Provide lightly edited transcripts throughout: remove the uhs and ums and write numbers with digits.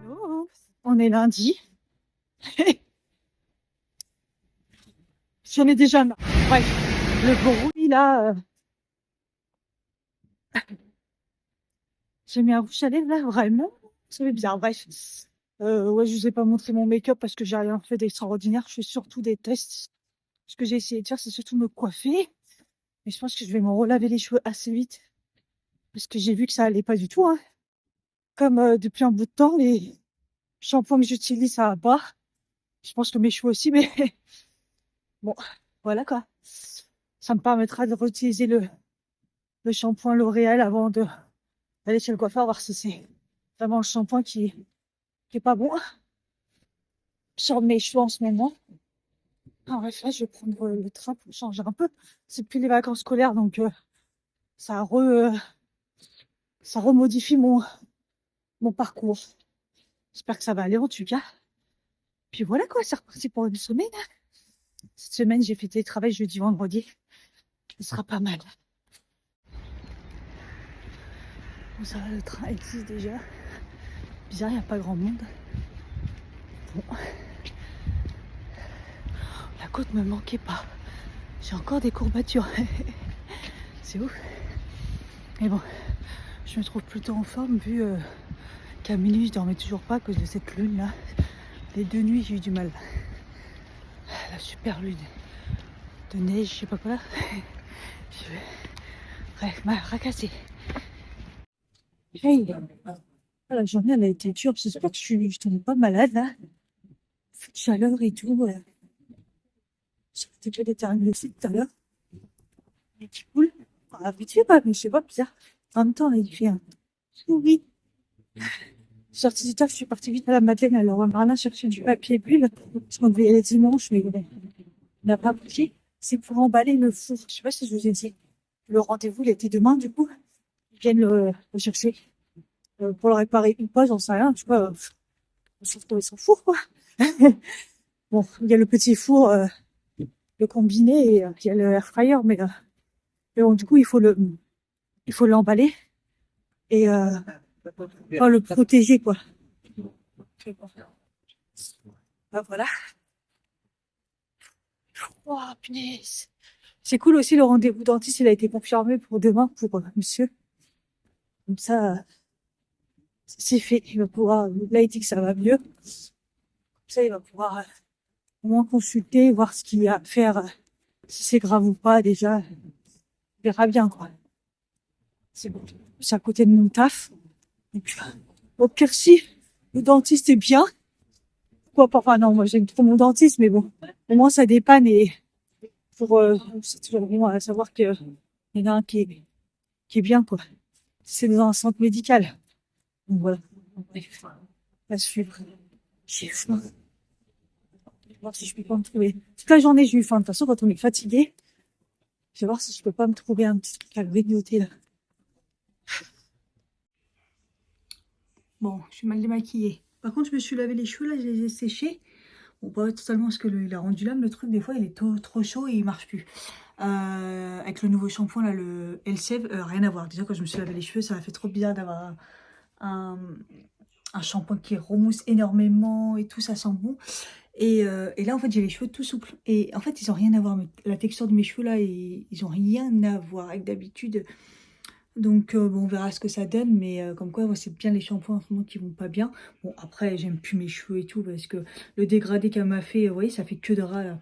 Oh, on est lundi. J'en ai déjà marre. Bref, le bruit là. J'ai mis un rouge à lèvres là, vraiment. C'est bizarre. Bref. Ouais, je vous ai pas montré mon make-up parce que j'ai rien fait d'extraordinaire. Je fais surtout des tests. Ce que j'ai essayé de faire, c'est surtout me coiffer. Mais je pense que je vais me relaver les cheveux assez vite. Parce que j'ai vu que ça allait pas du tout, hein. Comme depuis un bout de temps, les shampoings que j'utilise, ça va pas. Je pense que mes cheveux aussi, mais bon, voilà quoi. Ça me permettra de réutiliser le shampoing L'Oréal avant d'aller chez le coiffeur, voir si c'est vraiment le shampoing qui est pas bon sur mes cheveux en ce moment. En bref, là, je vais prendre le train pour changer un peu. C'est depuis les vacances scolaires, donc ça ça remodifie mon parcours. J'espère que ça va aller en tout cas. Puis voilà quoi, c'est reparti pour une semaine. Cette semaine, j'ai fait télétravail jeudi, vendredi. Ce sera pas mal. Bon, ça va, le train existe déjà. Bizarre, il n'y a pas grand monde. Bon. La côte me manquait pas. J'ai encore des courbatures. C'est ouf. Mais bon, je me trouve plutôt en forme vu qu'à minuit, je dormais toujours pas à cause de cette lune là. Les 2 nuits, j'ai eu du mal. La super lune de neige, je sais pas quoi là. Bref, m'a racassé. Hey. La journée, elle a été dure. J'espère que je tombe pas malade là. Chaleur et tout. J'étais déjà éternué aussi tout à l'heure. Mais qui cool. Vite fait pas, mais je sais pas, bizarre. En même temps, il fait un oui. Je suis sortie du taf, je suis partie vite à la Madeleine. Alors, Marlin chercher du papier bulle. Parce qu'on devait y aller dimanche, mais il n'a pas pris. C'est pour emballer le four. Je sais pas si je vous ai dit. Le rendez-vous, il était demain, du coup. Ils viennent le chercher. Pour le réparer ou pas, j'en sais rien. Tu vois, on se retrouve sans four, quoi. Bon, il y a le petit four, le combiné, et il y a le air fryer, mais bon, du coup, il faut l'emballer et enfin, le protéger, quoi. Ah, voilà. Oh, punaise. C'est cool aussi, le rendez-vous dentiste, il a été confirmé pour demain pour monsieur. Comme ça, c'est fait. Il va pouvoir, là, il dit que ça va mieux. Comme ça, il va pouvoir au moins consulter, voir ce qu'il y a à faire, si c'est grave ou pas, déjà. On verra bien, quoi. C'est bon. C'est à côté de mon taf. Et puis, au pire, si le dentiste est bien, pourquoi pas? Enfin, non, moi, j'aime trop mon dentiste, mais bon, au moins, ça dépanne et pour, c'est toujours bon à savoir qu'il y en a un qui est bien, quoi. C'est dans un centre médical. Donc, voilà. Bref, à suivre. J'ai faim. Je vais voir si je peux pas me trouver. Toute la journée, j'ai eu faim. De toute façon, quand on est fatigué, je vais voir si je peux pas me trouver un petit truc à grignoter, là. Bon, je suis mal démaquillée. Par contre, je me suis lavé les cheveux, là, je les ai séchés. Bon, pas totalement parce que il a rendu l'âme, le truc, des fois, il est trop chaud et il marche plus. Avec le nouveau shampoing, là, le Elseve, rien à voir. Déjà, quand je me suis lavé les cheveux, ça m'a fait trop bizarre d'avoir un shampoing qui remousse énormément et tout, ça sent bon. Et là, en fait, j'ai les cheveux tout souples. Et en fait, ils ont rien à voir. La texture de mes cheveux, là, ils ont rien à voir avec d'habitude. Donc, bon, on verra ce que ça donne, mais comme quoi, c'est bien les shampoings en ce moment qui vont pas bien. Bon, après, j'aime plus mes cheveux et tout, parce que le dégradé qu'elle m'a fait, vous voyez, ça fait que de ras, là.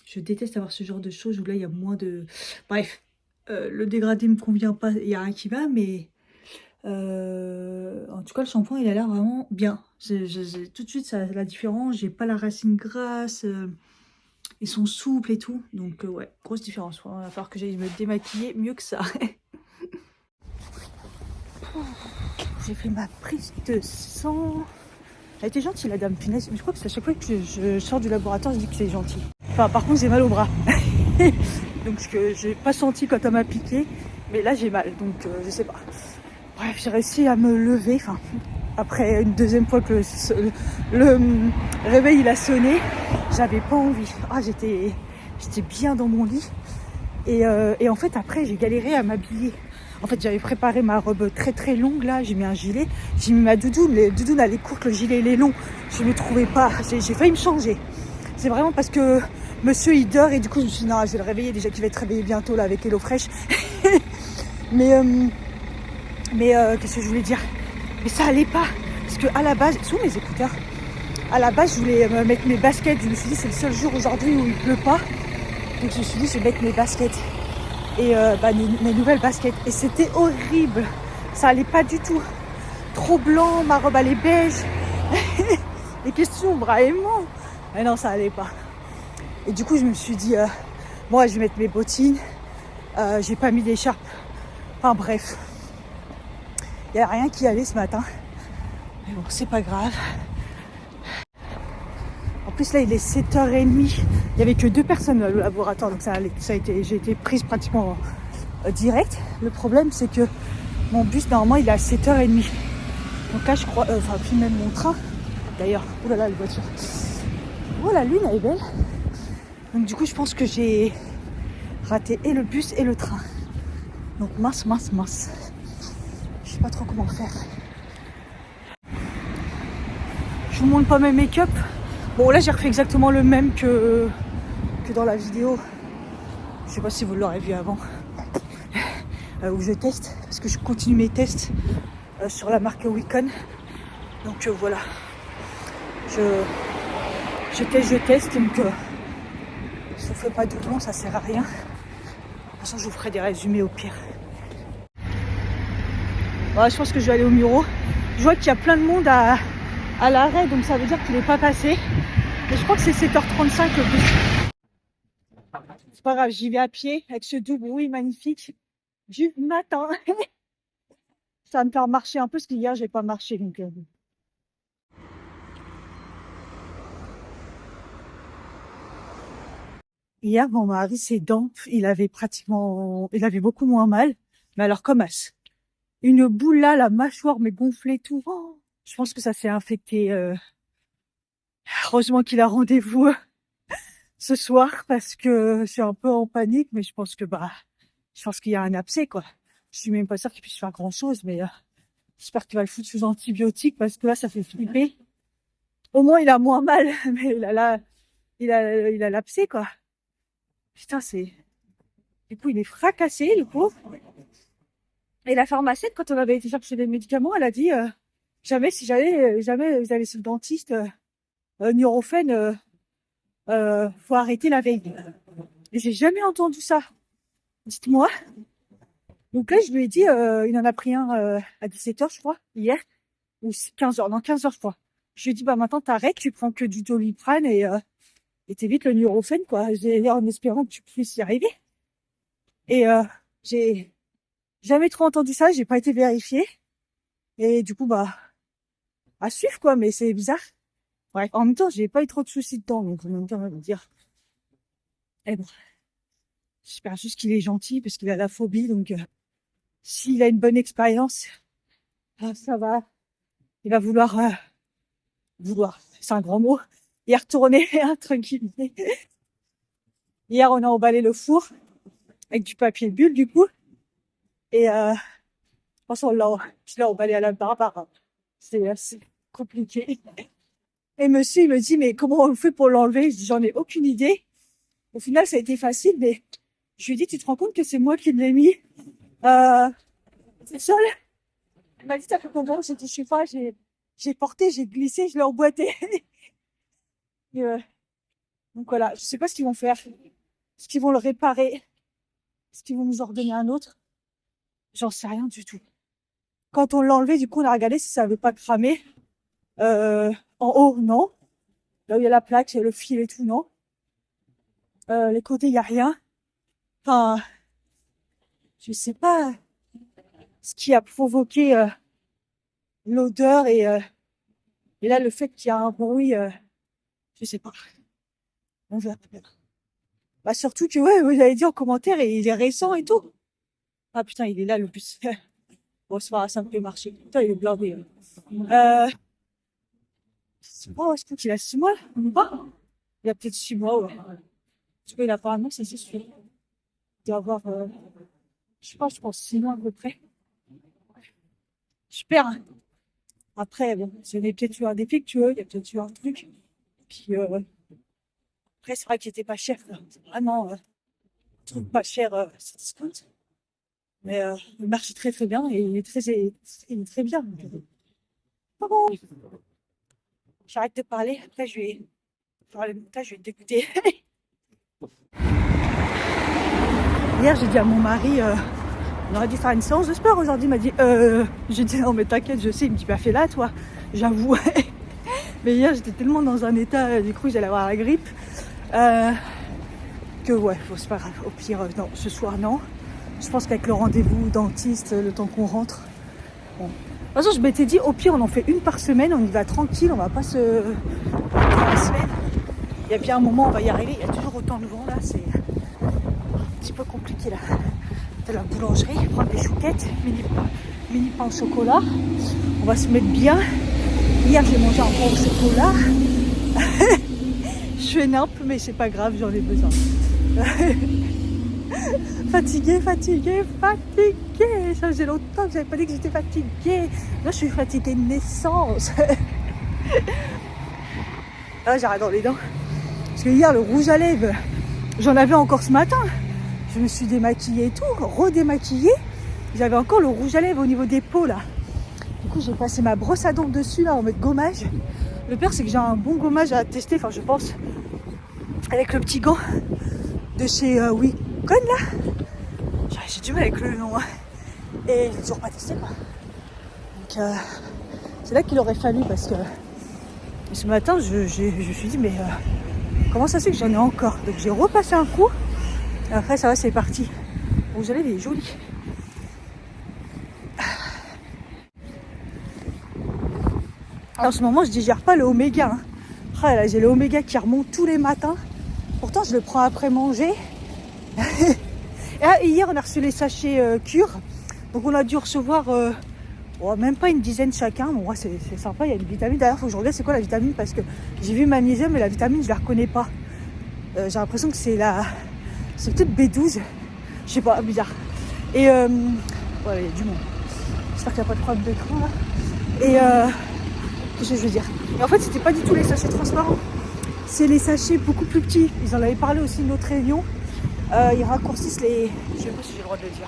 Je déteste avoir ce genre de choses où là, il y a moins de... Bref, le dégradé me convient pas, il y a rien qui va, mais... en tout cas, le shampoing, il a l'air vraiment bien. Tout de suite, ça, la différence, j'ai pas la racine grasse, ils sont souples et tout. Donc, ouais, grosse différence. Il va falloir que j'aille me démaquiller mieux que ça. J'ai fait ma prise de sang. Elle était gentille, la dame, punaise. Mais je crois que c'est à chaque fois que je sors du laboratoire, je dis que c'est gentil. Enfin, par contre, j'ai mal au bras. Donc, ce que j'ai pas senti quand elle m'a piqué. Mais là, j'ai mal. Donc, je sais pas. Bref, j'ai réussi à me lever. Enfin, après une deuxième fois que le réveil, il a sonné, j'avais pas envie. Ah, j'étais bien dans mon lit. Et en fait, après, j'ai galéré à m'habiller. En fait, j'avais préparé ma robe très très longue là. J'ai mis un gilet. J'ai mis ma doudoune. Les doudounes, elle est courte, le gilet, il est long. Je ne me trouvais pas. J'ai failli me changer. C'est vraiment parce que monsieur, il dort. Et du coup, je me suis dit, non, je vais le réveiller. Déjà qu'il va être réveillé bientôt là avec HelloFresh. mais qu'est-ce que je voulais dire? Mais ça allait pas. Parce que à la base, sous mes écouteurs, à la base, je voulais me mettre mes baskets. Je me suis dit, c'est le seul jour aujourd'hui où il pleut pas. Donc je me suis dit, je vais mettre mes baskets. Et mes nouvelles baskets. Et c'était horrible. Ça allait pas du tout. Trop blanc, ma robe elle est beige. Les questions, vraiment. Mais non, ça allait pas. Et du coup, je me suis dit, moi, je vais mettre mes bottines. J'ai pas mis d'écharpe. Enfin bref. Il n'y a rien qui allait ce matin. Mais bon, c'est pas grave. En plus, là, il est 7h30. Il n'y avait que 2 personnes dans le laboratoire. Donc j'ai été prise pratiquement direct. Le problème, c'est que mon bus, normalement, il est à 7h30. Donc là, je crois... puis même mon train. D'ailleurs, oh là là, les voitures. Oh, la lune, elle est belle. Donc du coup, je pense que j'ai raté et le bus et le train. Donc mince. Je sais pas trop comment faire. Je vous montre pas mes make-up. Bon, là, j'ai refait exactement le même que dans la vidéo. Je sais pas si vous l'aurez vu avant. Où je teste. Parce que je continue mes tests sur la marque Wicon. Donc voilà. Je teste. Donc je vous fais pas de doublons, ça sert à rien. De toute façon, je vous ferai des résumés au pire. Voilà, je pense que je vais aller au Muro. Je vois qu'il y a plein de monde à l'arrêt, donc ça veut dire qu'il n'est pas passé. Mais je crois que c'est 7h35 le bus. C'est pas grave, j'y vais à pied avec ce doux bruit magnifique du matin. Ça va me faire marcher un peu parce qu'hier j'ai pas marché. Donc, Hier, mon mari, ses dents, il avait beaucoup moins mal. Mais alors comme une boule là, la mâchoire mais gonflée tout. Oh, je pense que ça s'est infecté. Heureusement qu'il a rendez-vous ce soir parce que je suis un peu en panique, mais je pense qu'il y a un abcès quoi. Je suis même pas sûre qu'il puisse faire grand chose, mais j'espère qu'il va le foutre sous antibiotiques parce que là ça fait flipper. Au moins il a moins mal, mais il a l'abcès quoi. Putain du coup il est fracassé le pauvre. Et la pharmacienne quand on avait été chercher des médicaments, elle a dit jamais vous allez chez le dentiste, Nurofen, faut arrêter la veille. Et j'ai jamais entendu ça. Dites-moi. Donc là, je lui ai dit, il en a pris un à 17h, je crois, hier, ou 15h, non, 15h, je crois. Je lui ai dit, bah maintenant, t'arrêtes, tu prends que du Doliprane et t'évites le Nurofen, quoi, en espérant que tu puisses y arriver. Et j'ai jamais trop entendu ça, j'ai pas été vérifiée. Et du coup, à suivre, quoi, mais c'est bizarre. Ouais, en même temps, j'ai pas eu trop de soucis de temps, donc en même temps, on va dire. Et bon, j'espère juste qu'il est gentil, parce qu'il a la phobie, donc s'il a une bonne expérience, ça va. Il va vouloir, c'est un grand mot, y retourner, entre guillemets. Hier, on a emballé le four avec du papier bulle, du coup. Et je pense je l'ai emballé à la barbare. C'est assez compliqué. Et monsieur, il me dit, mais comment on fait pour l'enlever? Je dis, j'en ai aucune idée. Au final, ça a été facile, mais je lui ai dit, tu te rends compte que c'est moi qui l'ai mis c'est seul? Il m'a dit, ça fait combien? J'ai dit, je sais pas, j'ai porté, j'ai glissé, je l'ai emboîté. Et, donc voilà, je sais pas ce qu'ils vont faire. Est-ce qu'ils vont le réparer? Est-ce qu'ils vont nous en redonner un autre? J'en sais rien du tout. Quand on l'a enlevé, du coup, on a regardé si ça avait pas cramé. En haut, non. Là où il y a la plaque, le fil et tout, non. Les côtés, il y a rien. Enfin, je sais pas ce qui a provoqué l'odeur et là, le fait qu'il y a un bruit, je sais pas. On verra bien. Bah, surtout que, ouais, vous avez dit en commentaire, et il est récent et tout. Ah putain, il est là, le bus. Bon, c'est pas, ça me fait marcher. Putain, il est blindé. Oh, je crois qu'il a 6 mois, ou pas? Il a peut-être 6 mois, ouais. Parce qu'il a apparemment, ça c'est sûr. Il doit avoir, je sais pas, je pense 6 mois à peu près. Super, hein. Après, bon, j'en ai peut-être eu un défectueux, il y a peut-être eu un truc. Puis après, c'est vrai qu'il était pas cher, là. C'est vraiment un truc pas cher, c'est discount. Mais il marche très très bien et il est très bien. Donc, pas bon. J'arrête de parler, après je vais faire le montage, je vais te dégoûter. Hier, j'ai dit à mon mari, on aurait dû faire une séance de sport aujourd'hui. Il m'a dit, j'ai dit non, mais t'inquiète, je sais. Il me dit, bah fais-la, toi. J'avoue. Mais hier, j'étais tellement dans un état, du coup, j'allais avoir la grippe, que ouais, bon, c'est pas grave. Au pire, non, ce soir, non. Je pense qu'avec le rendez-vous dentiste, le temps qu'on rentre. Bon. De toute façon, je m'étais dit, au pire, on en fait une par semaine, on y va tranquille, on va pas se. La semaine. Il y a bien un moment, on va y arriver. Il y a toujours autant de vent là, c'est un petit peu compliqué là. De la boulangerie, prendre des chouquettes, mini pain au chocolat. On va se mettre bien. Hier, j'ai mangé un pain au chocolat. Je suis énerve, mais c'est pas grave, j'en ai besoin. Fatiguée. Ça faisait longtemps que j'avais pas dit que j'étais fatiguée. Là, je suis fatiguée de naissance. Là, j'arrête dans les dents. Parce que hier, le rouge à lèvres, j'en avais encore ce matin. Je me suis démaquillée et tout, redémaquillée. J'avais encore le rouge à lèvres au niveau des peaux là. Du coup, j'ai passé ma brosse à dents dessus là en mode gommage. Le pire, c'est que j'ai un bon gommage à tester, enfin, je pense, avec le petit gant de chez Wicon là. J'ai du mal avec le nom. Hein. Et je l'ai toujours pas testé quoi. Donc, c'est là qu'il aurait fallu parce que ce matin, je me suis dit, mais comment ça se fait que j'en ai encore? Donc, j'ai repassé un coup. Et après, ça va, c'est parti. Le rouge à lèvres, il est joli. En ce moment, je digère pas le oméga. Hein. Ah, là, j'ai le oméga qui remonte tous les matins. Pourtant, je le prends après manger. Et hier, on a reçu les sachets cure. Donc, on a dû recevoir même pas une dizaine chacun. Bon, ouais, c'est sympa, il y a une vitamine. D'ailleurs, il faut que je regarde c'est quoi la vitamine parce que j'ai vu magnésium, mais la vitamine, je la reconnais pas. J'ai l'impression que c'est c'est peut-être B12. Je sais pas, bizarre. Et voilà, il y a du monde. J'espère qu'il n'y a pas de problème de train là. Et qu'est-ce que je veux dire? Et en fait, c'était pas du tout les sachets transparents. C'est les sachets beaucoup plus petits. Ils en avaient parlé aussi de notre réunion. Ils raccourcissent les. Je sais pas si j'ai le droit de le dire.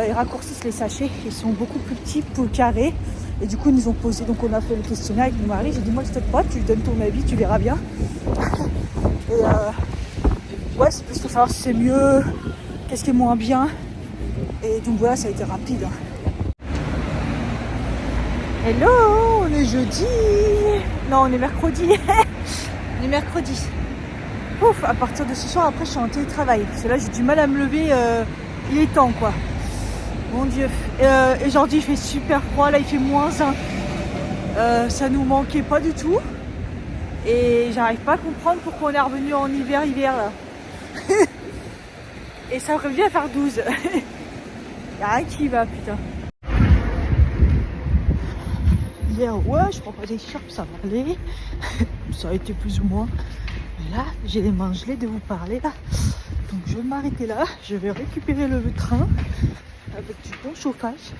Ils raccourcissent les sachets. Ils sont beaucoup plus petits, plus carrés. Et du coup, ils nous ont posé. Donc, on a fait le questionnaire avec mon mari. J'ai dit, moi, je te pas, tu lui donnes ton avis, tu verras bien. Et ouais, c'est plus pour savoir si c'est mieux, qu'est-ce qui est moins bien. Et donc, voilà, ça a été rapide. Hello, on est jeudi. Non, on est mercredi. On est mercredi. Ouf, à partir de ce soir, après, je suis en télétravail. Parce que là, j'ai du mal à me lever. Il est temps, quoi. Mon Dieu. Et aujourd'hui, il fait super froid. Là, il fait -1. Ça nous manquait pas du tout. Et j'arrive pas à comprendre pourquoi on est revenu en hiver, là. Et ça revient à faire 12. Y'a rien qui va, putain. Hier, ouais, je prends pas d'écharpe, ça va aller. Ça a été plus ou moins. Mais là, j'ai les mains gelées de vous parler là. Donc je vais m'arrêter là. Je vais récupérer le train avec du bon chauffage.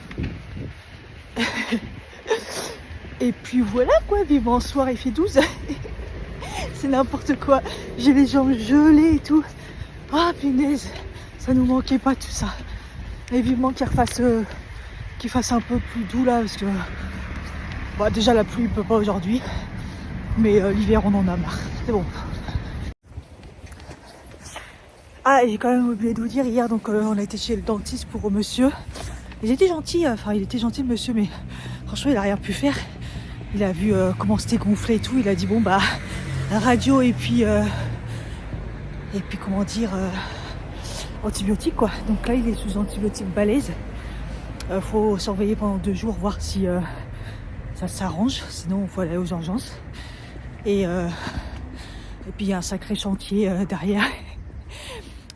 Et puis voilà quoi, vivement soir, il fait 12. C'est n'importe quoi. J'ai les jambes gelées et tout. Ah punaise, ça nous manquait pas tout ça. Et vivement qu'il fasse un peu plus doux là parce que bah, déjà la pluie il peut pas aujourd'hui. Mais l'hiver on en a marre. C'est bon. Ah, j'ai quand même oublié de vous dire hier, donc on a été chez le dentiste pour monsieur. Il était gentil, il était gentil le monsieur, mais franchement il a rien pu faire. Il a vu comment c'était gonflé et tout, il a dit bon bah radio et puis comment dire antibiotiques quoi. Donc là il est sous antibiotiques balèze. Faut surveiller pendant 2 jours, voir si ça s'arrange, sinon il faut aller aux urgences. Et puis il y a un sacré chantier derrière.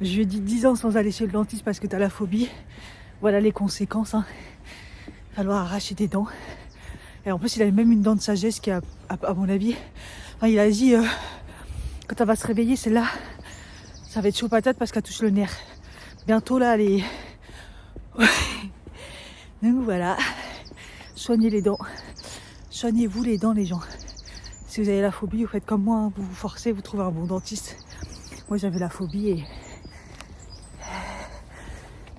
Je lui ai dit 10 ans sans aller chez le dentiste parce que t'as la phobie. Voilà les conséquences. Hein. Il va falloir arracher des dents. Et en plus, il a même une dent de sagesse qui, à mon avis, enfin, il a dit quand elle va se réveiller, c'est là, ça va être chaud patate parce qu'elle touche le nerf. bientôt là les... Donc voilà, soignez les dents. Soignez-vous les dents les gens. Si vous avez la phobie, vous faites comme moi, hein. Vous vous forcez, vous trouvez un bon dentiste. Moi j'avais la phobie et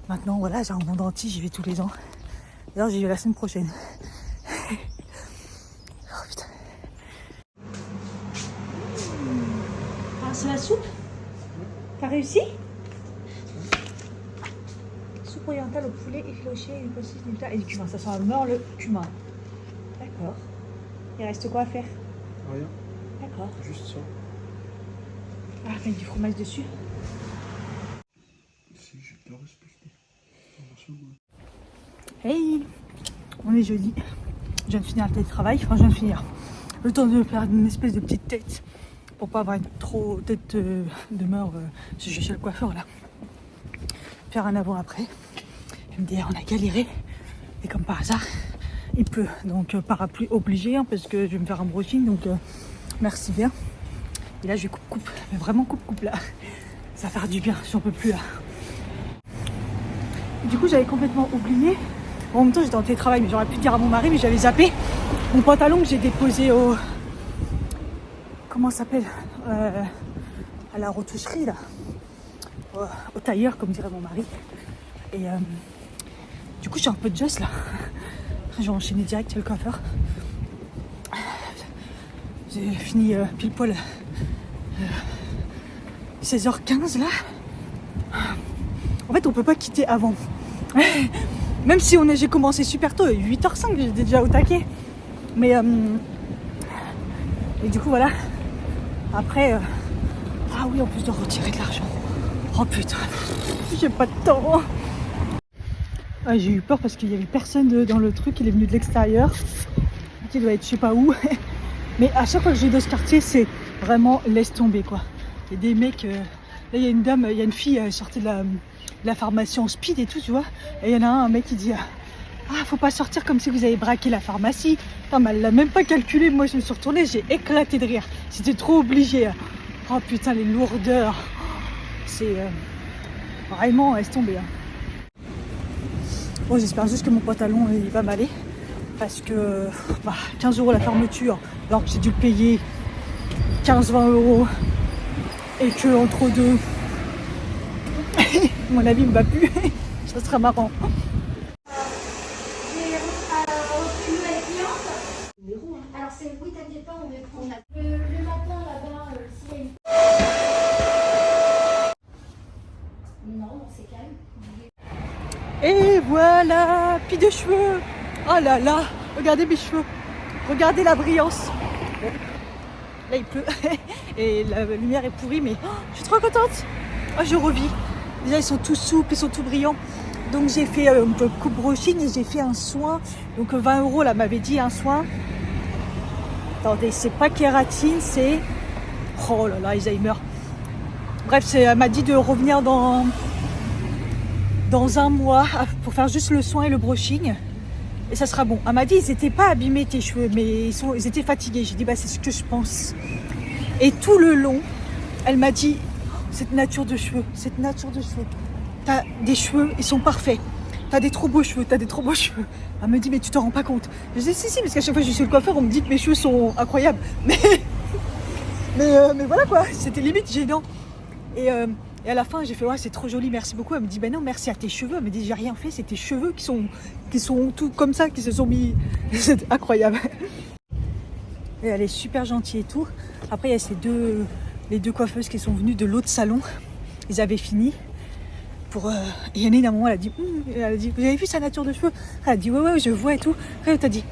maintenant voilà, j'ai un bon dentiste, j'y vais tous les ans. D'ailleurs j'y vais la semaine prochaine. Oh putain. Ah c'est la soupe? T'as réussi? Soupe orientale au poulet effiloché, une saucisse Nutella et du cumin. Ça sent à mort le cumin. D'accord. Il reste quoi à faire? Rien, D'accord. juste ça. Ah, avec du fromage dessus. Si j'ai bien respecté. Hey, on est jeudi. Je viens de finir le télétravail. Enfin, je viens de finir. Le temps de faire une espèce de petite tête pour pas avoir une trop tête de mort. Je suis chez le coiffeur là. Faire un avant-après. Il me dit, on a galéré. Et comme par hasard, il pleut. Donc, parapluie obligé hein, parce que je vais me faire un brushing. Donc, merci bien. Et là, je vais coupe-coupe. Mais vraiment coupe-coupe là. Ça va faire du bien. J'en peux plus là. Du coup, j'avais complètement oublié. En même temps, j'étais en télétravail, mais j'aurais pu dire à mon mari, mais j'avais zappé mon pantalon que j'ai déposé au. Comment ça s'appelle à la retoucherie, là. Au tailleur, comme dirait mon mari. Et du coup, je suis un peu de just là. Après, j'ai enchaîné direct chez le coiffeur. J'ai fini pile poil 16h15 là. En fait, on peut pas quitter avant. Même si j'ai commencé super tôt, 8h05, j'étais déjà au taquet. Mais et du coup voilà. Après ah oui, en plus de retirer de l'argent. Oh putain, j'ai pas de temps. Ah, j'ai eu peur parce qu'il y avait personne dans le truc, il est venu de l'extérieur. Il doit être je sais pas où. Mais à chaque fois que je vais dans ce quartier, c'est vraiment laisse tomber quoi. Il y a des mecs, là il y a une dame, il y a une fille sortie de la pharmacie en speed et tout, tu vois. Et il y en a un mec qui dit ah, faut pas sortir comme si vous avez braqué la pharmacie. Non, mais elle l'a même pas calculé. Moi, je me suis retournée, j'ai éclaté de rire. C'était trop obligé. Oh putain, les lourdeurs. C'est vraiment, laisse tomber. Bon, j'espère juste que mon pantalon il va m'aller. Parce que 15 € la fermeture, alors que j'ai dû le payer 15-20 €. Et que entre deux, mon avis me va plus. Ça serait marrant. Alors c'est oui, t'inquiète pas, on a le matin là-bas, s'il y a une... Non, c'est calme. Et voilà, pis de cheveux. Oh là là, regardez mes cheveux. Regardez la brillance. Bon, là il pleut et la lumière est pourrie, mais je suis trop contente. Oh, je revis. Déjà ils sont tous souples, ils sont tout brillants. Donc j'ai fait coupe brushing et j'ai fait un soin. Donc 20 € là m'avait dit un soin. Attendez, c'est pas kératine, c'est... Oh là là, Alzheimer. Bref, elle m'a dit de revenir dans un mois pour faire juste le soin et le brushing. Et ça sera bon. Elle m'a dit, ils n'étaient pas abîmés tes cheveux, mais ils étaient fatigués. J'ai dit, bah c'est ce que je pense. Et tout le long, elle m'a dit, cette nature de cheveux, t'as des cheveux, ils sont parfaits. T'as des trop beaux cheveux. Elle me dit, mais tu te rends pas compte. Je dis, si, parce qu'à chaque fois que je suis chez le coiffeur, on me dit que mes cheveux sont incroyables. Mais voilà quoi, c'était limite gênant. Et à la fin, j'ai fait, ouais, c'est trop joli, merci beaucoup. Elle me dit, ben non, merci à tes cheveux. Elle me dit, j'ai rien fait, c'est tes cheveux qui sont tout comme ça, qui se sont mis. C'est incroyable. Et elle est super gentille et tout. Après, il y a les deux coiffeuses qui sont venues de l'autre salon. Ils avaient fini. Et Yannick, à un moment, elle a dit, vous avez vu sa nature de cheveux? Elle a dit, ouais, je vois et tout. Après, elle t'a dit,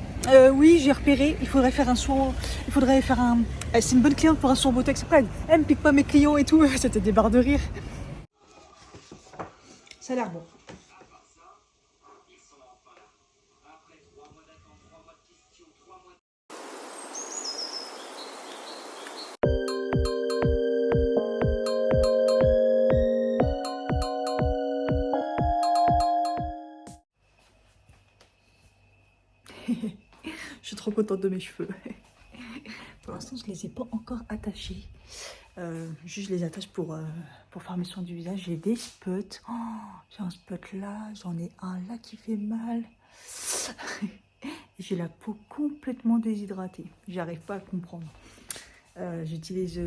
oui, j'ai repéré, il faudrait faire un soin, c'est une bonne cliente pour un soin botox. Après, elle me pique pas mes clients et tout. C'était des barres de rire. Ça a l'air bon. Je suis trop contente de mes cheveux. Pour l'instant, je ne les ai pas encore attachés. Juste je les attache pour faire mes soins du visage. J'ai des spots. Oh, j'ai un spot là, j'en ai un là qui fait mal. J'ai la peau complètement déshydratée. J'arrive pas à comprendre. J'utilise...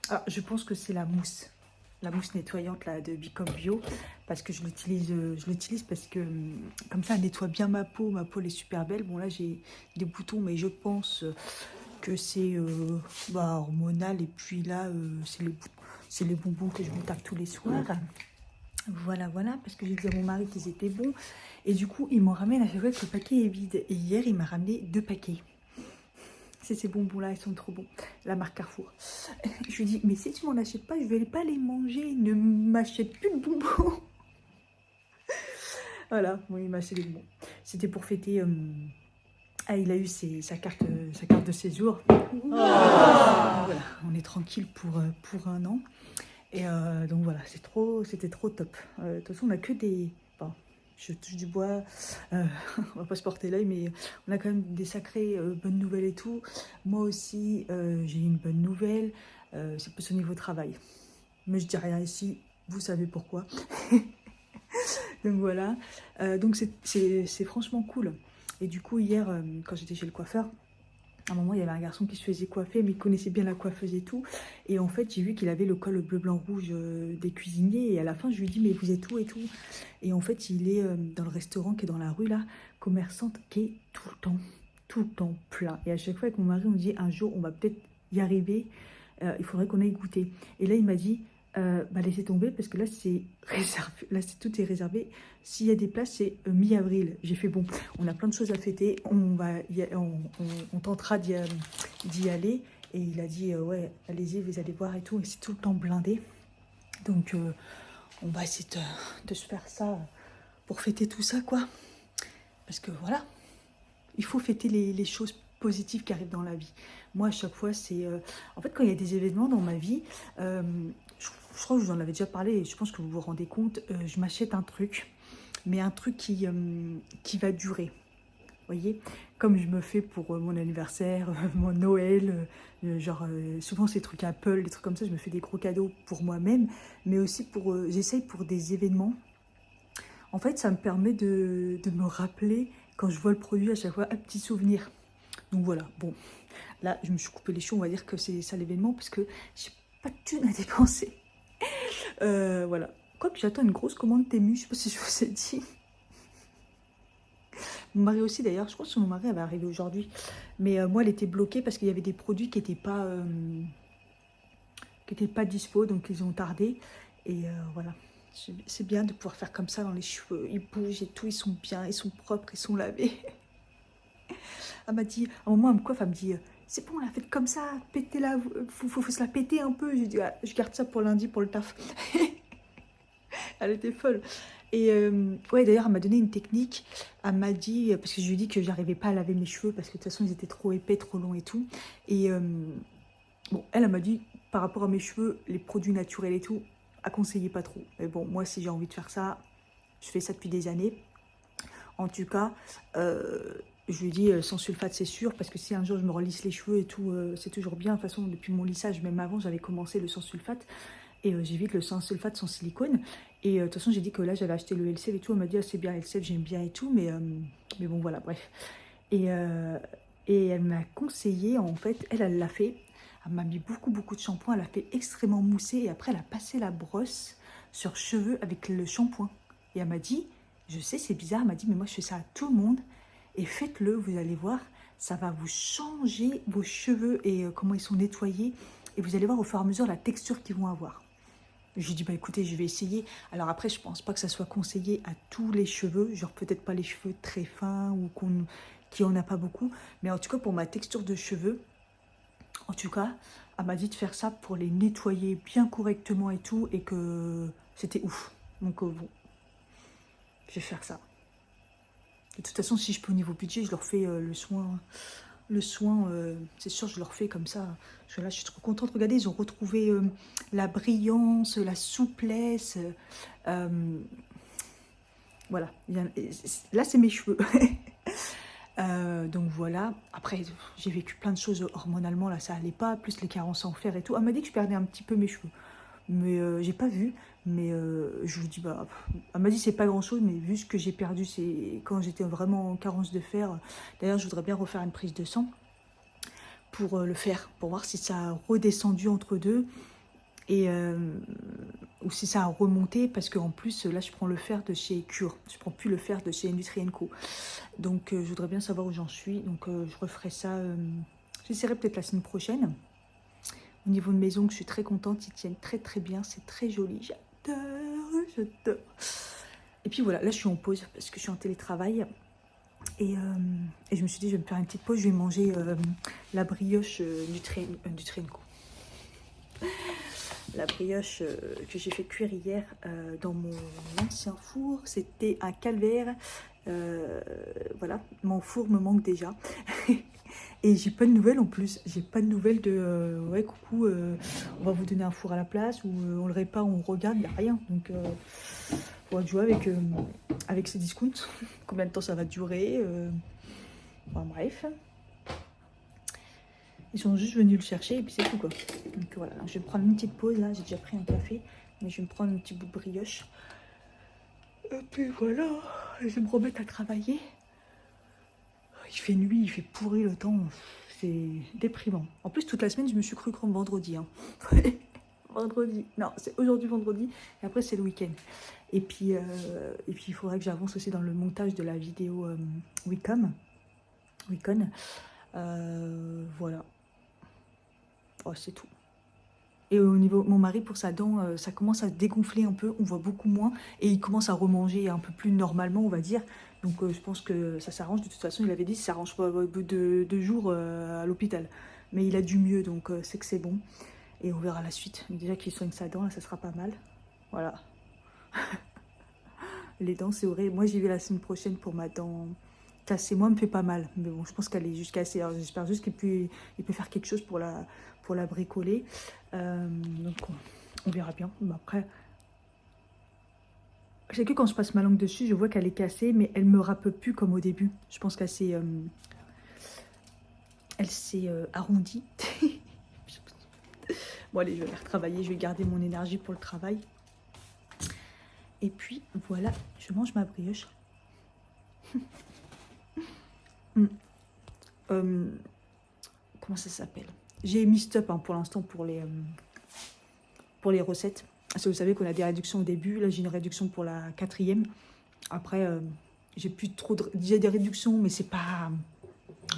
Ah, je pense que c'est la mousse. La mousse nettoyante là, de Bicom Bio. Parce que je l'utilise parce que comme ça, elle nettoie bien ma peau. Ma peau elle est super belle. Bon là, j'ai des boutons, mais je pense que c'est hormonal. Et puis là, c'est les bonbons que je me tape tous les soirs. Voilà, parce que j'ai dit à mon mari qu'ils étaient bons. Et du coup, il m'en ramène à chaque fois que le paquet est vide. Et hier, il m'a ramené 2 paquets. C'est ces bonbons-là, ils sont trop bons. La marque Carrefour. Je lui dis, mais si tu m'en achètes pas, je vais pas les manger. Ne m'achète plus de bonbons. Voilà, oui, il m'a acheté des bonbons. C'était pour fêter... il a eu sa carte de séjour. Voilà, on est tranquille pour un an. Et donc voilà, c'était trop top. De toute façon, on a que des... Bon, je touche du bois, on va pas se porter l'œil, mais on a quand même des sacrées bonnes nouvelles et tout. Moi aussi, j'ai eu une bonne nouvelle, c'est plus au niveau travail. Mais je dis rien ici, vous savez pourquoi. Donc voilà, donc c'est franchement cool. Et du coup, hier, quand j'étais chez le coiffeur, à un moment, il y avait un garçon qui se faisait coiffer, mais il connaissait bien la coiffeuse et tout. Et en fait, j'ai vu qu'il avait le col bleu, blanc, rouge des cuisiniers. Et à la fin, je lui ai dit, mais vous êtes où et tout? Et en fait, il est dans le restaurant qui est dans la rue, là, commerçante, qui est tout le temps plein. Et à chaque fois, avec mon mari, on dit, un jour, on va peut-être y arriver. Il faudrait qu'on aille goûter. Et là, il m'a dit, laissez tomber, parce que là, c'est réservé. Là, tout est réservé. S'il y a des places, c'est mi-avril. J'ai fait, bon, on a plein de choses à fêter. On tentera d'y aller. Et il a dit, ouais, allez-y, vous allez voir et tout. Et c'est tout le temps blindé. Donc, on va essayer de se faire ça pour fêter tout ça, quoi. Parce que, voilà, il faut fêter les choses positives qui arrivent dans la vie. Moi, à chaque fois, c'est... en fait, quand il y a des événements dans ma vie... je crois que je vous en avais déjà parlé et je pense que vous vous rendez compte, je m'achète un truc, mais un truc qui va durer, vous voyez, comme je me fais pour mon anniversaire, mon Noël, souvent ces trucs Apple, des trucs comme ça, je me fais des gros cadeaux pour moi-même, mais aussi j'essaye pour des événements. En fait, ça me permet de me rappeler, quand je vois le produit, à chaque fois, un petit souvenir. Donc voilà, bon, là, je me suis coupé les cheveux, on va dire que c'est ça l'événement, parce que j'ai pas de thunes à dépenser. Voilà. Quoique j'attends une grosse commande Temu, je sais pas si je vous ai dit. Mon mari aussi d'ailleurs, je pense que mon mari elle va arriver aujourd'hui. Mais moi elle était bloquée parce qu'il y avait des produits qui n'étaient pas dispo, donc ils ont tardé. Et voilà. C'est bien de pouvoir faire comme ça dans les cheveux. Ils bougent et tout, ils sont bien, ils sont propres, ils sont lavés. Elle m'a dit, à un moment elle me coiffe, elle me dit... C'est bon, la faites comme ça, pétez-la, faut se la péter un peu. J'ai dit, ah, je garde ça pour lundi, pour le taf. Elle était folle. Et ouais, d'ailleurs, elle m'a donné une technique. Elle m'a dit, parce que je lui ai dit que j'arrivais pas à laver mes cheveux, parce que de toute façon, ils étaient trop épais, trop longs et tout. Et bon, elle m'a dit, par rapport à mes cheveux, les produits naturels et tout, à conseiller pas trop. Mais bon, moi, si j'ai envie de faire ça, je fais ça depuis des années. En tout cas, je lui dis sans sulfate, c'est sûr, parce que si un jour je me relisse les cheveux et tout, c'est toujours bien. De toute façon, depuis mon lissage, même avant, j'avais commencé le sans sulfate. Et j'évite le sans sulfate, sans silicone. Et de toute façon, j'ai dit que là, j'avais acheté le LCF et tout. Elle m'a dit, ah, c'est bien LCF, j'aime bien et tout. Mais bon, voilà, bref. Et elle m'a conseillé, en fait, elle l'a fait. Elle m'a mis beaucoup de shampoing. Elle a fait extrêmement moussé. Et après, elle a passé la brosse sur cheveux avec le shampoing. Et elle m'a dit, je sais, c'est bizarre. Elle m'a dit, mais moi, je fais ça à tout le monde. Et faites-le, vous allez voir, ça va vous changer vos cheveux et comment ils sont nettoyés. Et vous allez voir au fur et à mesure la texture qu'ils vont avoir. J'ai dit, bah écoutez, je vais essayer. Alors après, je pense pas que ça soit conseillé à tous les cheveux. Genre peut-être pas les cheveux très fins ou qui en a pas beaucoup. Mais en tout cas, pour ma texture de cheveux, en tout cas, elle m'a dit de faire ça pour les nettoyer bien correctement et tout. Et que c'était ouf. Donc bon, je vais faire ça. De toute façon, si je peux au niveau budget, je leur fais le soin... c'est sûr, je leur fais comme ça. Parce que là, je suis trop contente. Regardez, ils ont retrouvé la brillance, la souplesse. Voilà. Là, c'est mes cheveux. Donc voilà, après j'ai vécu plein de choses hormonalement, là ça allait pas, plus les carences en fer et tout. Elle m'a dit que je perdais un petit peu mes cheveux, mais j'ai pas vu, mais je vous dis, bah, elle m'a dit c'est pas grand chose, mais vu ce que j'ai perdu, c'est quand j'étais vraiment en carence de fer. D'ailleurs je voudrais bien refaire une prise de sang pour le faire, pour voir si ça a redescendu entre deux, et ou si ça a remonté, parce qu'en plus là je prends le fer de chez Cure, je prends plus le fer de chez Nutrien&Co. Donc je voudrais bien savoir où j'en suis, donc je referai ça, j'essaierai peut-être la semaine prochaine. Au niveau de mes ongles, je suis très contente, ils tiennent très très bien, c'est très joli, j'adore. Et puis voilà, là je suis en pause parce que je suis en télétravail. Et je me suis dit, je vais me faire une petite pause, je vais manger la brioche Nutrien&Co. La brioche que j'ai fait cuire hier dans mon ancien four, c'était un calvaire. Voilà, mon four me manque déjà. Et j'ai pas de nouvelles en plus. J'ai pas de nouvelles de ouais, coucou, on va vous donner un four à la place, ou on le répare, on regarde, il n'y a rien. Donc, on va jouer avec ces discounts. Combien de temps ça va durer enfin, bref. Ils sont juste venus le chercher et puis c'est tout quoi. Donc voilà, je vais me prendre une petite pause là. J'ai déjà pris un café, mais je vais me prendre un petit bout de brioche. Et puis voilà, je vais me remettre à travailler. Il fait nuit, il fait pourri le temps. C'est déprimant. En plus, toute la semaine, je me suis cru comme vendredi. Hein. Vendredi. Non, c'est aujourd'hui vendredi. Et après, c'est le week-end. Et puis, il faudrait que j'avance aussi dans le montage de la vidéo Wicom. Voilà. Oh, c'est tout. Et au niveau mon mari, pour sa dent, ça commence à se dégonfler un peu. On voit beaucoup moins. Et il commence à remanger un peu plus normalement, on va dire. Donc je pense que ça s'arrange. De toute façon, il avait dit que ça s'arrange pas au bout de 2 jours à l'hôpital. Mais il a du mieux, donc c'est que c'est bon. Et on verra la suite. Mais déjà qu'il soigne sa dent, là, ça sera pas mal. Voilà. Les dents, c'est horrible. Moi, j'y vais la semaine prochaine pour ma dent cassée. Moi, elle me fait pas mal. Mais bon, je pense qu'elle est juste cassée. Alors j'espère juste qu'il peut faire quelque chose pour la bricoler. Donc on verra bien. Mais après, c'est que quand je passe ma langue dessus, je vois qu'elle est cassée, mais elle me râpe plus comme au début. Je pense qu'elle s'est arrondie. Bon allez, je vais retravailler, je vais garder mon énergie pour le travail. Et puis voilà, je mange ma brioche. Comment ça s'appelle? J'ai mis stop hein, pour l'instant pour les recettes. Parce que vous savez qu'on a des réductions au début. Là, j'ai une réduction pour la 4e. Après, j'ai plus trop de... J'ai des réductions, mais c'est pas...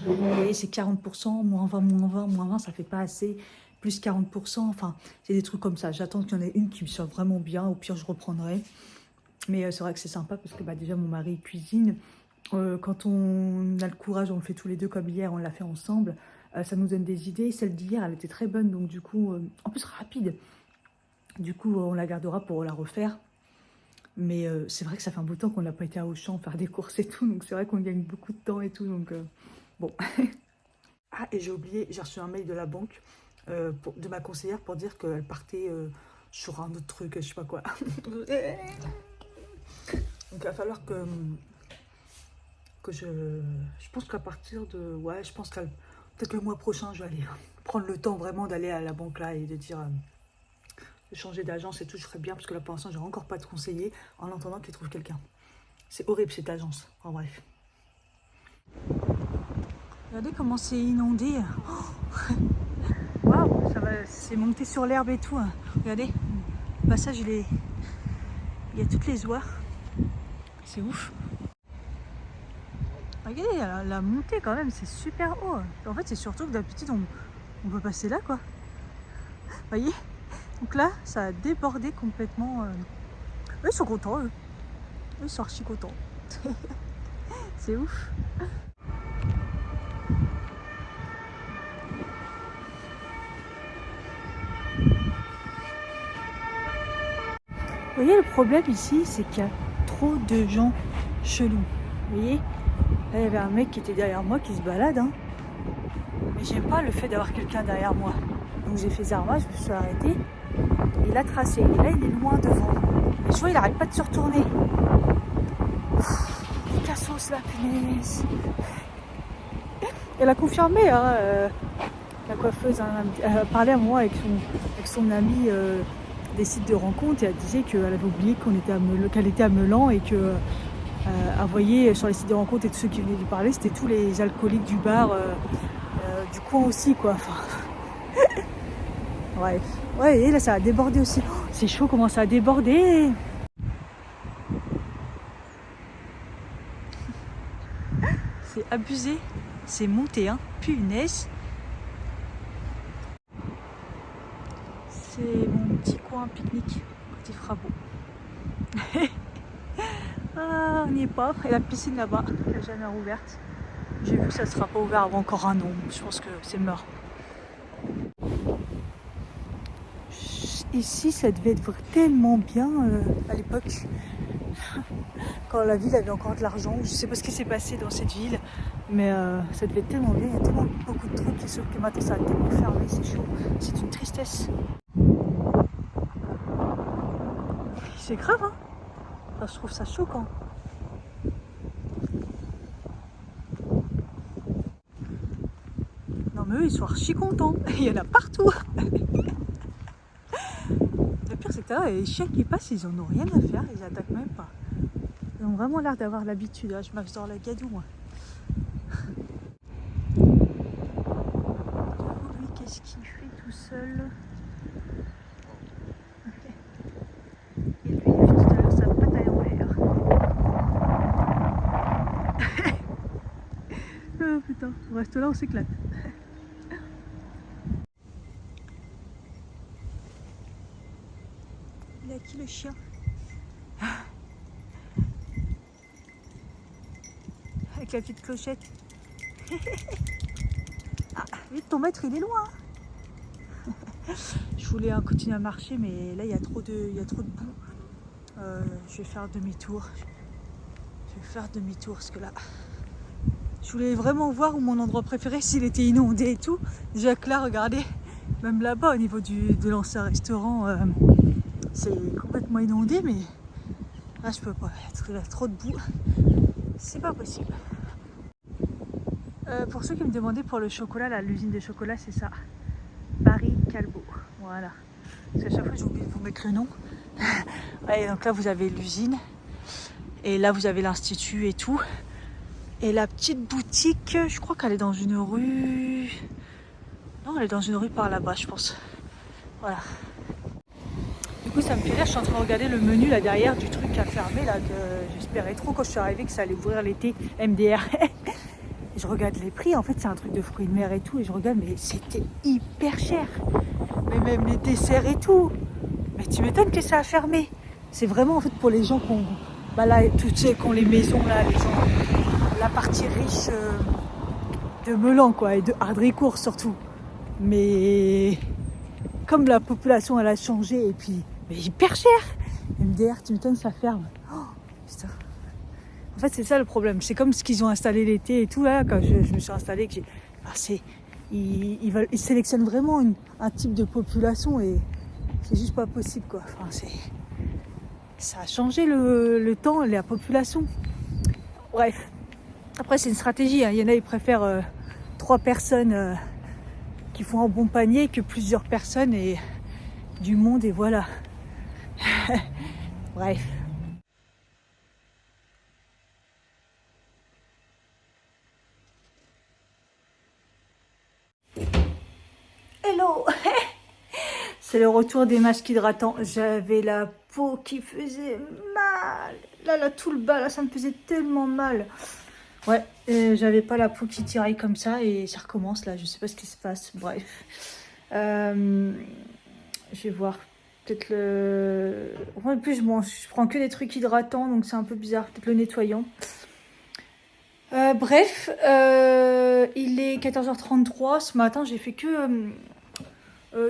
Vous voyez, c'est 40%, moins 20, moins 20, moins 20, ça fait pas assez. Plus 40%, enfin, c'est des trucs comme ça. J'attends qu'il y en ait une qui me soit vraiment bien. Au pire, je reprendrai. Mais c'est vrai que c'est sympa parce que bah, déjà, mon mari cuisine. Quand on a le courage, on le fait tous les deux comme hier, on l'a fait ensemble. Ça nous donne des idées. Celle d'hier, elle était très bonne, donc du coup, en plus rapide. Du coup, on la gardera pour la refaire. Mais c'est vrai que ça fait un bout de temps qu'on n'a pas été à Auchan faire des courses et tout. Donc c'est vrai qu'on gagne beaucoup de temps et tout. Donc bon. Ah, et j'ai oublié, j'ai reçu un mail de la banque, de ma conseillère pour dire qu'elle partait sur un autre truc, je sais pas quoi. Donc il va falloir que je pense qu'à partir de... Ouais, je pense que peut-être le mois prochain, je vais aller prendre le temps vraiment d'aller à la banque là et de dire... de changer d'agence et tout, je ferais bien parce que là pour l'instant j'ai encore pas de conseiller en attendant qu'il trouve quelqu'un. C'est horrible cette agence, en bref. Regardez comment c'est inondé. Waouh, ça va, c'est monté sur l'herbe et tout. Regardez, le passage il y a toutes les oies. C'est ouf. Regardez la montée quand même, c'est super haut. En fait c'est surtout que d'habitude on peut passer là quoi. Vous voyez? Donc là, ça a débordé complètement. Eux, ils sont contents, eux. Eux, ils sont archi contents. C'est ouf. Vous voyez, le problème ici, c'est qu'il y a trop de gens chelous. Vous voyez? Là, il y avait un mec qui était derrière moi qui se balade. Hein. Mais j'aime pas le fait d'avoir quelqu'un derrière moi. Donc j'ai fait zarma, je me suis arrêtée. Il a tracé. Et là, il est loin devant. Et je vois, il n'arrête pas de se retourner. Les cassos là, punaise. Elle a confirmé, hein, la coiffeuse a parlé à moi avec son amie des sites de rencontres et elle disait qu'elle avait oublié qu'elle était à Meulan et que elle voyait sur les sites de rencontres et tous ceux qui venaient lui parler, c'était tous les alcooliques du bar du coin aussi, quoi. Enfin, ouais. Ouais, et là ça a débordé aussi. Oh, c'est chaud comment ça a débordé. C'est abusé. C'est monté, hein. Punaise. C'est mon petit coin pique-nique quand il fera beau. Ah, on n'y est pas. Et la piscine là-bas, elle n'est jamais rouverte. J'ai vu que ça ne sera pas ouvert avant encore un an. Je pense que c'est mort. Ici, ça devait être tellement bien à l'époque. Quand la ville avait encore de l'argent. Je ne sais pas ce qui s'est passé dans cette ville. Mais ça devait être tellement bien. Il y a tellement beaucoup de trucs. Sauf que maintenant, ça a tellement fermé. C'est chaud. C'est une tristesse. C'est grave, hein. Enfin, je trouve ça choquant. Non mais eux ils sont archi contents, il y en a partout. Le pire c'est que là, les chiens qui passent ils en ont rien à faire, ils attaquent même pas. Ils ont vraiment l'air d'avoir l'habitude, là. Je marche dans la gadoue moi. Lui qu'est-ce qu'il fait tout seul? Et lui il a vu tout à l'heure sa patte à l'envers. Oh putain, on reste là, on s'éclate. Il a qui le chien? Avec la petite clochette. Ah, vite, ton maître il est loin. Je voulais continuer à marcher mais là il y a trop de boue. Je vais faire demi-tour. Parce que là, je voulais vraiment voir où mon endroit préféré, s'il était inondé et tout. Déjà que là, regardez, même là-bas au niveau de l'ancien restaurant, c'est complètement inondé, mais là je peux pas. Il y a trop de boue, c'est pas possible. Pour ceux qui me demandaient pour le chocolat, là, l'usine de chocolat, c'est ça, Paris Calbo. Voilà. Parce qu'à chaque fois, j'oublie de vous mettre le nom. Ouais, donc là, vous avez l'usine. Et là, vous avez l'institut et tout. Et la petite boutique, je crois qu'elle est dans une rue... Non, elle est dans une rue par là-bas, je pense. Voilà. Du coup, ça me fait rire. Je suis en train de regarder le menu là derrière du truc à fermer, là, que j'espérais trop quand je suis arrivée que ça allait ouvrir l'été, MDR. Et je regarde les prix. En fait, c'est un truc de fruits de mer et tout. Et je regarde, mais c'était hyper cher. Mais même les desserts et tout. Mais tu m'étonnes que ça a fermé. C'est vraiment en fait pour les gens qui ont... Bah là, toutes ceux qui ont les maisons, là, les gens... La partie riche de Meulan, quoi, et de Hardricourt surtout. Mais comme la population, elle a changé, et puis, mais hyper cher. MDR, tu m'étonnes, ça ferme. Oh, putain. En fait, c'est ça le problème. C'est comme ce qu'ils ont installé l'été et tout, là, quand je me suis installée, que j'ai... Ah, ils sélectionnent vraiment un type de population, et c'est juste pas possible, quoi. Enfin, ça a changé le temps, la population. Bref. Après, c'est une stratégie, hein. Il y en a, ils préfèrent 3 personnes qui font un bon panier que plusieurs personnes et du monde, et voilà. Bref. Hello. C'est le retour des masques hydratants. J'avais la peau qui faisait mal. Là, tout le bas, là, ça me faisait tellement mal. Ouais, j'avais pas la peau qui tiraille comme ça et ça recommence là, je sais pas ce qui se passe, bref. Je vais voir, peut-être le... En plus, bon, je prends que des trucs hydratants, donc c'est un peu bizarre, peut-être le nettoyant. Bref, il est 14h33, ce matin j'ai fait que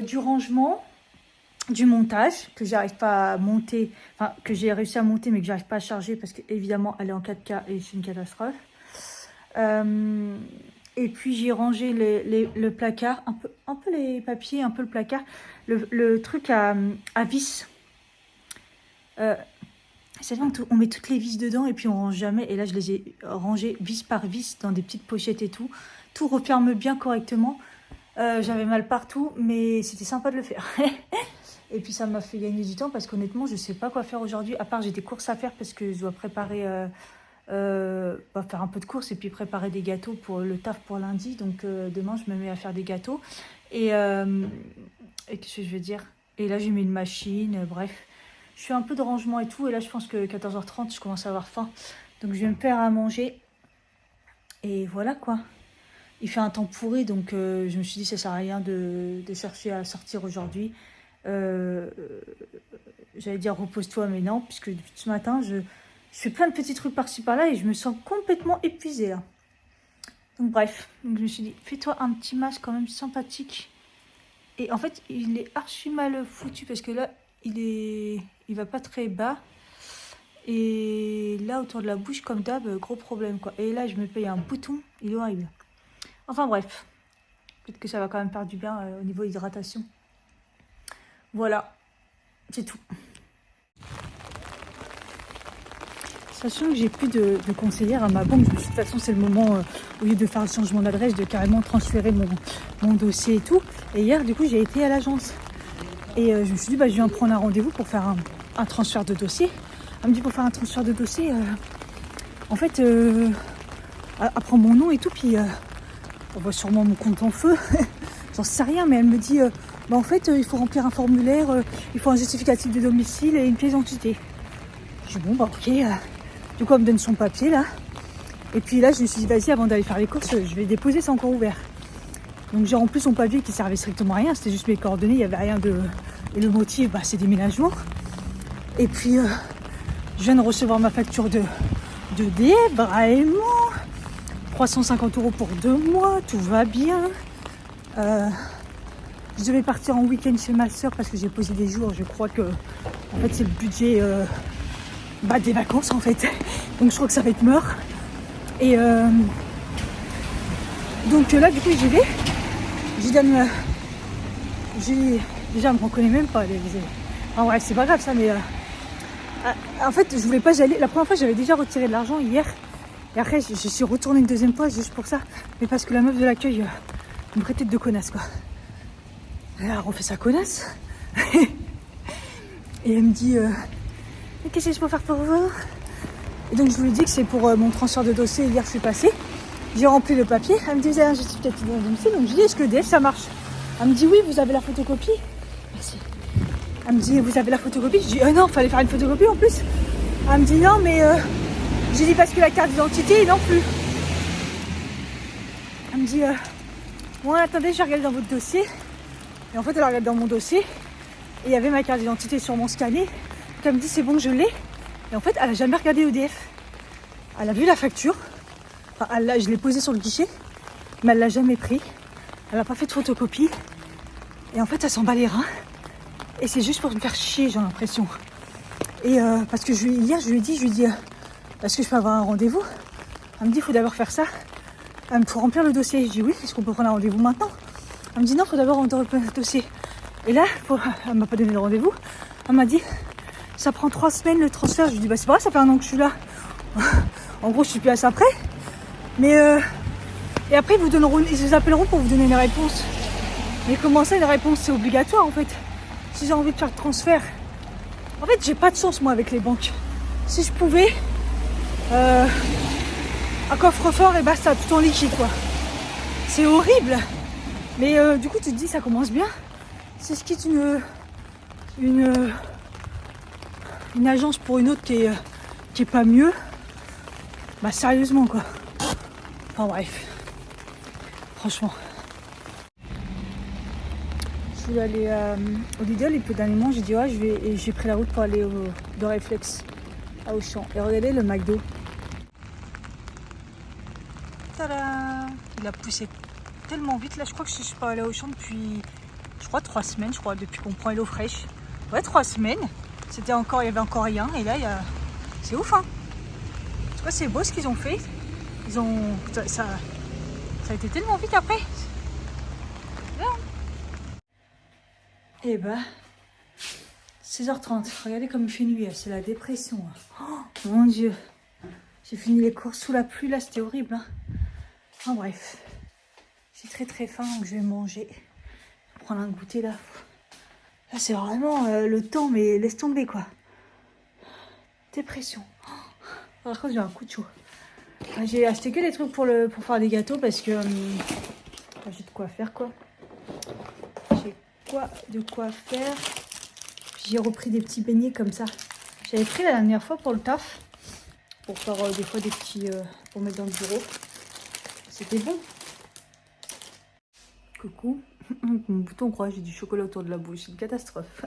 du rangement, du montage, que j'arrive pas à monter, enfin que j'ai réussi à monter mais que j'arrive pas à charger parce qu'évidemment elle est en 4K et c'est une catastrophe. Et puis j'ai rangé le placard, un peu les papiers, un peu le placard, le truc à vis. C'est-à-dire on met toutes les vis dedans et puis on range jamais. Et là je les ai rangées vis par vis dans des petites pochettes et tout. tout referme bien correctement. J'avais mal partout, mais c'était sympa de le faire. Et puis ça m'a fait gagner du temps parce qu'honnêtement, je sais pas quoi faire aujourd'hui. À part j'ai des courses à faire parce que je dois préparer, faire un peu de courses et puis préparer des gâteaux pour le taf pour lundi. Donc demain, je me mets à faire des gâteaux. Et qu'est-ce que je veux dire? Et là, j'ai mis une machine, bref. Je fais un peu de rangement et tout. Et là, je pense que 14h30, je commence à avoir faim. Donc je vais me faire à manger. Et voilà quoi. Il fait un temps pourri, donc je me suis dit ça sert à rien de chercher à sortir aujourd'hui. J'allais dire repose-toi, mais non, puisque depuis ce matin, je fais plein de petits trucs par-ci par-là et je me sens complètement épuisée là. Donc bref, donc je me suis dit, fais-toi un petit masque quand même sympathique. Et en fait, il est archi mal foutu parce que là, il va pas très bas. Et là, autour de la bouche, comme d'hab, gros problème quoi. Et là, je me paye un bouton, il est horrible. Enfin bref, peut-être que ça va quand même faire du bien au niveau hydratation. Voilà, c'est tout. Sachant que j'ai plus de conseillère à ma banque, je me suis dit de toute façon c'est le moment, au lieu de faire le changement d'adresse, de carrément transférer mon dossier et tout. Et hier du coup j'ai été à l'agence. Et je me suis dit je viens prendre un rendez-vous pour faire un transfert de dossier. Elle me dit pour faire un transfert de dossier, en fait, apprends mon nom et tout, puis on voit sûrement mon compte en feu. J'en sais rien, mais elle me dit en fait, il faut remplir un formulaire, il faut un justificatif de domicile et une pièce d'identité. Je dis bon, ok. Du coup, elle me donne son papier là. Et puis là, je me suis dit, vas-y, avant d'aller faire les courses, je vais déposer, c'est encore ouvert. Donc j'ai rempli son papier qui servait strictement à rien, c'était juste mes coordonnées, il n'y avait rien de. Et le motif, c'est déménagement. Et puis, je viens de recevoir ma facture de DF, vraiment. 350 € pour 2 mois, tout va bien. Je devais partir en week-end chez ma soeur parce que j'ai posé des jours. Je crois que en fait c'est le budget des vacances en fait. Donc je crois que ça va être mort. Et donc là du coup j'y vais. Déjà elle me reconnaît même pas. En vrai c'est pas grave ça, mais en fait je voulais pas y aller. La première fois j'avais déjà retiré de l'argent hier. Et après je suis retournée une deuxième fois juste pour ça. Mais parce que la meuf de l'accueil me traitait de connasse quoi. Alors on fait sa connasse. Et elle me dit mais qu'est-ce que je peux faire pour vous? Et donc je lui ai dit que c'est pour mon transfert de dossier. Hier je suis passée, j'ai rempli le papier. Elle me dit vous avez un justificatif de domicile. Donc je lui ai dit est-ce que DF ça marche? Elle me dit oui, vous avez la photocopie. Merci. Elle me dit vous avez la photocopie? Je dis non, fallait faire une photocopie en plus. Elle me dit non, mais j'ai dit parce que la carte d'identité non plus. Elle me dit bon attendez, je regarde dans votre dossier. Et en fait elle regarde dans mon dossier et il y avait ma carte d'identité sur mon scanner. Donc elle me dit c'est bon, je l'ai. Et en fait elle a jamais regardé EDF. Elle a vu la facture. Enfin, je l'ai posée sur le guichet, mais elle l'a jamais pris. Elle n'a pas fait de photocopie. Et en fait elle s'en bat les reins. Et c'est juste pour me faire chier, j'ai l'impression. Et parce que hier je lui ai dit est-ce que je peux avoir un rendez-vous? Elle me dit il faut d'abord faire ça. Elle me faut remplir le dossier. Je dis oui, est-ce qu'on peut prendre un rendez-vous maintenant? Elle me dit non, il faut d'abord remplir le dossier. Et là, elle m'a pas donné de rendez-vous. Elle m'a dit ça prend 3 semaines le transfert. Je lui dis c'est pas vrai, ça fait 1 an que je suis là. En gros, je suis plus à ça près. Mais et après, ils vous appelleront pour vous donner une réponse. Mais comment ça, une réponse, c'est obligatoire en fait. Si j'ai envie de faire le transfert. En fait, j'ai pas de chance moi avec les banques. Si je pouvais, un coffre-fort et basta, tout en liquide quoi. C'est horrible. Mais du coup, tu te dis, ça commence bien. Si je quitte une agence pour une autre qui est pas mieux, sérieusement quoi. Enfin bref, franchement. Je suis allée au Lidl et puis dernièrement j'ai dit ouais, j'ai pris la route pour aller de Réflexe à Auchan. Et regardez le McDo. Tada! Il a poussé tellement vite. Là je crois que je suis pas allée à Auchan depuis 3 semaines, depuis qu'on prend HelloFresh. Ouais, 3 semaines. Il y avait encore rien. Et là c'est ouf hein. Tu vois, c'est beau ce qu'ils ont fait. Ça a été tellement vite après. Et 16h30, regardez comme il fait nuit, c'est la dépression. Oh, mon Dieu, j'ai fini les courses sous la pluie, là c'était horrible. Hein. Enfin bref, J'ai très très faim, donc je vais manger. Prendre un goûter là. Là, c'est vraiment le temps, mais laisse tomber quoi. Dépression. Par contre, j'ai un coup de chaud. J'ai acheté que des trucs pour faire des gâteaux parce que j'ai de quoi faire quoi. J'ai de quoi faire. J'ai repris des petits beignets comme ça. J'avais pris la dernière fois pour le taf. Pour faire des fois des petits... pour mettre dans le bureau. C'était bon. Coucou. Mon bouton croit, j'ai du chocolat autour de la bouche. C'est une catastrophe.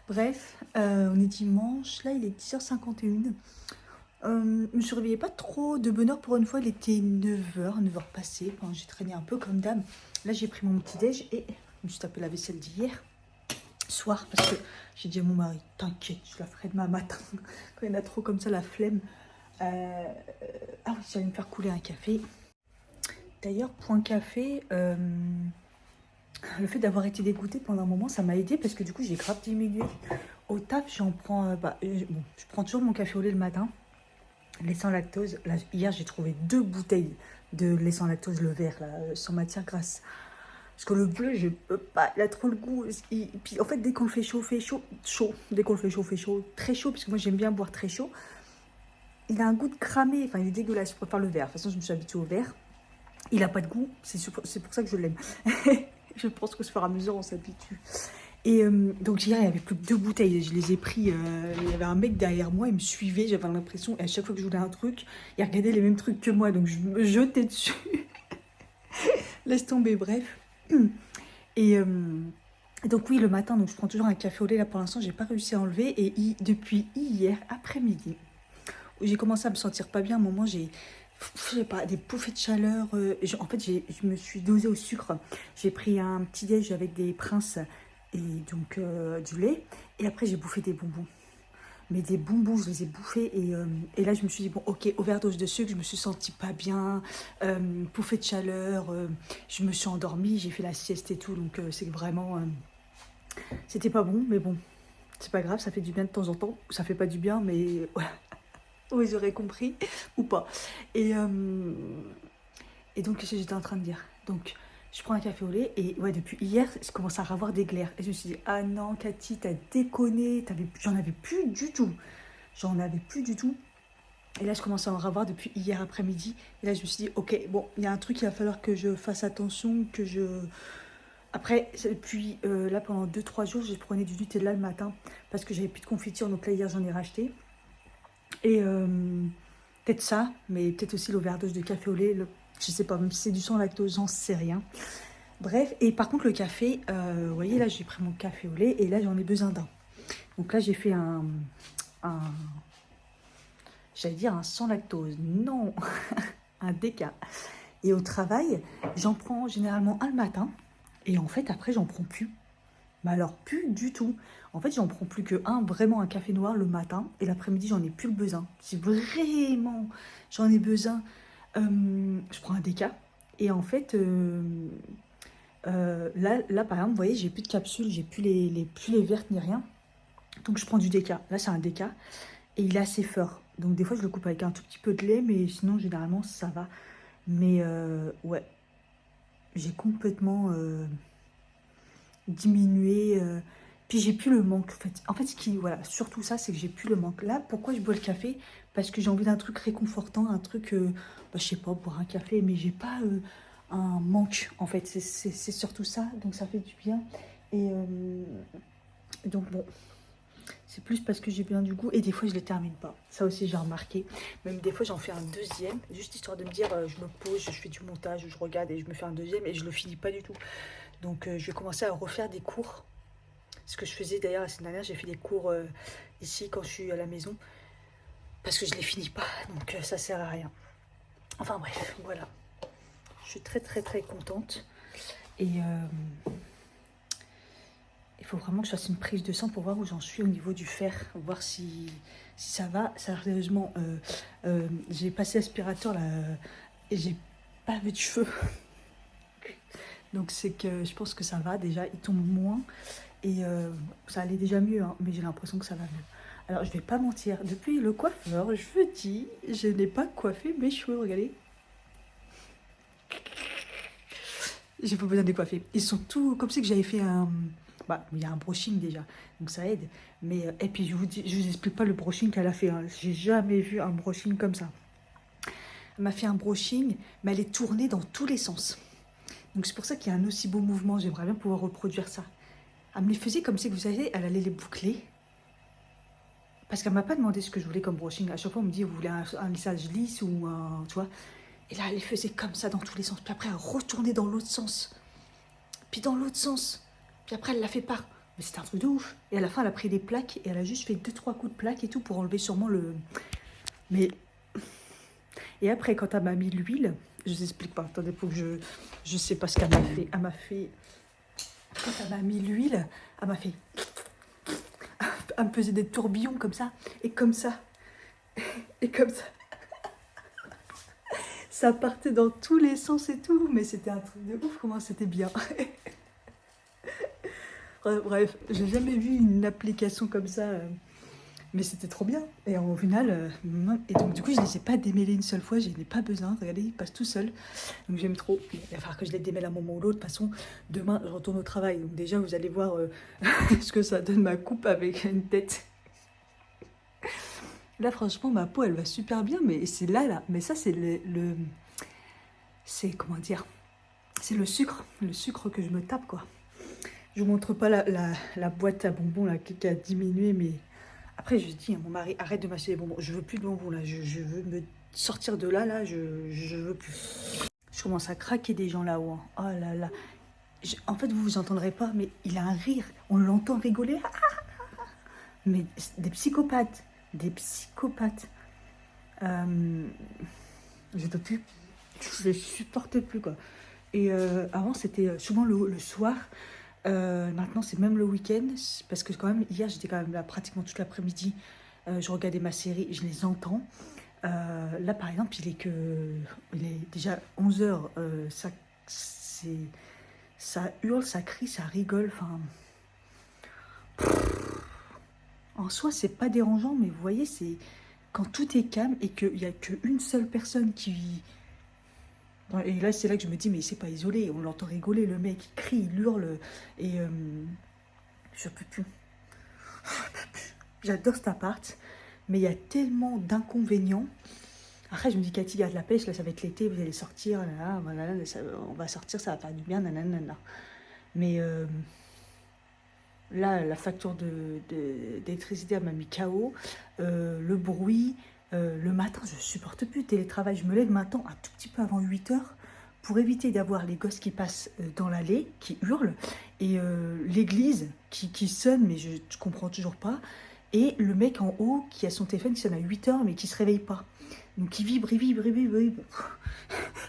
Bref, on est dimanche. Là, il est 10h51. Je me suis réveillée pas trop de bonne heure pour une fois. Il était 9h passé. Enfin, j'ai traîné un peu comme dame. Là, j'ai pris mon petit déj et je me suis tapé la vaisselle d'hier soir parce que j'ai dit à mon mari, t'inquiète, je la ferai demain matin. Quand il y en a trop comme ça, la flemme. Ah oui, j'allais me faire couler un café. D'ailleurs, point café, le fait d'avoir été dégoûtée pendant un moment, ça m'a aidé parce que du coup, j'ai grave diminué. Au taf, j'en prends, bon, je prends toujours mon café au lait le matin, lait sans lactose. Là, hier, j'ai trouvé 2 bouteilles de lait sans lactose, le vert, là, sans matière grasse. Parce que le bleu, je peux pas, il a trop le goût. Et puis en fait, dès qu'on le fait chaud, chaud. Dès qu'on le fait chaud, très chaud, parce que moi j'aime bien boire très chaud. Il a un goût de cramé, enfin il est dégueulasse, je préfère le vert. De toute façon, je me suis habituée au vert. Il a pas de goût, c'est pour ça que je l'aime. Je pense que au fur et à mesure, on s'habitue. Et donc hier, il n'y avait plus que 2 bouteilles. Je les ai pris, il y avait un mec derrière moi, il me suivait, j'avais l'impression, et à chaque fois que je voulais un truc, il regardait les mêmes trucs que moi, donc je me jetais dessus. Laisse tomber, bref. Et donc oui, le matin, donc je prends toujours un café au lait. Là, pour l'instant, j'ai pas réussi à enlever. Et depuis hier après-midi, où j'ai commencé à me sentir pas bien, à un moment, je sais pas, des bouffées de chaleur. En fait, je me suis dosée au sucre. J'ai pris un petit déj avec des princes et donc du lait. Et après, j'ai bouffé des bonbons. Mais des bonbons, je les ai bouffés. Et là, je me suis dit, bon, ok, overdose de sucre, je me suis sentie pas bien. Bouffée de chaleur, je me suis endormie, j'ai fait la sieste et tout. Donc, c'est vraiment... c'était pas bon, mais bon, c'est pas grave, ça fait du bien de temps en temps. Ça fait pas du bien, mais voilà. Vous aurez compris ou pas. Et donc, qu'est-ce que j'étais en train de dire? Donc, je prends un café au lait et ouais, depuis hier, je commence à avoir des glaires. Et je me suis dit, ah non, Cathy, t'as déconné, j'en avais plus du tout. J'en avais plus du tout. Et là, je commence à en avoir depuis hier après-midi. Et là, je me suis dit, ok, bon, il y a un truc, il va falloir que je fasse attention, que je... Après, depuis là, pendant 2-3 jours, je prenais du Nutella le matin parce que j'avais plus de confiture. Donc là, hier, j'en ai racheté. Et peut-être ça, mais peut-être aussi l'overdose de café au lait. Je sais pas, même si c'est du sans lactose, j'en sais rien. Bref, et par contre, le café, vous voyez, là, j'ai pris mon café au lait et là, j'en ai besoin d'un. Donc là, j'ai fait j'allais dire un sans lactose. Non, un déca. Et au travail, j'en prends généralement un le matin. Et en fait, après, j'en prends plus. Mais alors, plus du tout. En fait, j'en prends plus que un, vraiment un café noir le matin. Et l'après-midi, j'en ai plus le besoin. Si vraiment j'en ai besoin, je prends un déca. Et en fait, là, par exemple, vous voyez, j'ai plus de capsules, j'ai plus plus les vertes ni rien. Donc, je prends du déca. Là, c'est un déca. Et il est assez fort. Donc, des fois, je le coupe avec un tout petit peu de lait. Mais sinon, généralement, ça va. Mais ouais, j'ai complètement diminué. Puis j'ai plus le manque. En fait, voilà, surtout ça, c'est que j'ai plus le manque. Là, pourquoi je bois le café? Parce que j'ai envie d'un truc réconfortant, un truc, je sais pas, boire un café, mais j'ai pas un manque. En fait, c'est surtout ça. Donc ça fait du bien. Et donc bon. C'est plus parce que j'ai bien du goût et des fois je ne les termine pas. Ça aussi j'ai remarqué. Même des fois j'en fais un deuxième, juste histoire de me dire je me pose, je fais du montage, je regarde et je me fais un deuxième et je le finis pas du tout. Donc je vais commencer à refaire des cours. Ce que je faisais d'ailleurs la semaine dernière, j'ai fait des cours ici quand je suis à la maison. Parce que je les finis pas, donc ça sert à rien. Enfin bref, voilà. Je suis très très très contente. Et il faut vraiment que je fasse une prise de sang pour voir où j'en suis au niveau du fer, voir si ça va. Sérieusement, j'ai passé l'aspirateur là et j'ai pas vu de cheveux. Donc c'est que je pense que ça va déjà, il tombe moins et ça allait déjà mieux, hein, mais j'ai l'impression que ça va mieux. Alors je vais pas mentir, depuis le coiffeur, je vous dis, je n'ai pas coiffé mes cheveux, regardez. J'ai pas besoin de les coiffer. Ils sont tout comme si que j'avais fait un... Bah, il y a un brushing déjà, donc ça aide. Mais, et puis je vous dis, je vous explique pas le brushing qu'elle a fait. Hein. J'ai jamais vu un brushing comme ça. Elle m'a fait un brushing, mais elle est tournée dans tous les sens. Donc c'est pour ça qu'il y a un aussi beau mouvement. J'aimerais bien pouvoir reproduire ça. Elle me les faisait comme si, vous savez, elle allait les boucler. Parce qu'elle m'a pas demandé ce que je voulais comme brushing. À chaque fois, on me dit, vous voulez un lissage lisse ou un... Tu vois. Et là, elle les faisait comme ça dans tous les sens. Puis après, elle retournait dans l'autre sens. Puis dans l'autre sens. Puis après, elle l'a fait part. Mais c'était un truc de ouf. Et à la fin, elle a pris des plaques et elle a juste fait 2-3 coups de plaques et tout pour enlever sûrement le... Mais... Et après, quand elle m'a mis l'huile, je vous explique pas. Attendez, pour que je sais pas ce qu'elle m'a fait. Elle m'a fait... Quand elle m'a mis l'huile, elle m'a fait... Elle me faisait des tourbillons comme ça. Et comme ça. Et comme ça. Ça partait dans tous les sens et tout. Mais c'était un truc de ouf. Comment c'était bien. Bref, j'ai jamais vu une application comme ça, mais c'était trop bien. Et au final, et donc du coup, je ne les ai pas démêlés une seule fois, je n'ai pas besoin. Regardez, il passe tout seul. Donc j'aime trop. Il va falloir que je les démêle à un moment ou l'autre. De toute façon, demain, je retourne au travail. Donc déjà, vous allez voir ce que ça donne ma coupe avec une tête. Là, franchement, ma peau, elle va super bien, mais c'est là. Mais ça, c'est c'est, comment dire, c'est le sucre que je me tape, quoi. Je vous montre pas la boîte à bonbons là, qui a diminué, mais après je dis à mon mari, arrête de m'acheter des bonbons, je veux plus de bonbons là, je veux me sortir de là, je veux plus. Je commence à craquer des gens là-haut. Hein. Oh là là. En fait, vous entendrez pas, mais il a un rire, on l'entend rigoler. Mais des psychopathes, des psychopathes. Je ne plus, je les supporte plus quoi. Et avant c'était souvent le soir. Maintenant, c'est même le week-end, parce que quand même, hier, j'étais quand même là pratiquement toute l'après-midi. Je regardais ma série, je les entends. Là, par exemple, il est déjà 11 heures. Ça hurle, ça crie, ça rigole. Enfin, en soi, c'est pas dérangeant, mais vous voyez, c'est quand tout est calme et qu'il n'y a qu'une seule personne qui... Et là, c'est là que je me dis, mais il s'est pas isolé. On l'entend rigoler, le mec, il crie, il hurle. Et je peux plus. J'adore cet appart, mais il y a tellement d'inconvénients. Après, je me dis, Cathy, garde la pêche, là, ça va être l'été, vous allez sortir, là, voilà, on va sortir, ça va faire du bien, nanana. Mais là, la facture d'électricité, elle m'a mis KO. Le bruit, le matin, je supporte plus. Télétravail, je me lève maintenant un tout petit peu avant 8 heures pour éviter d'avoir les gosses qui passent dans l'allée, qui hurlent, et l'église qui sonne, mais je comprends toujours pas. Et le mec en haut qui a son téléphone qui sonne à 8 heures, mais qui se réveille pas. Donc il vibre, il vibre, il vibre, il vibre.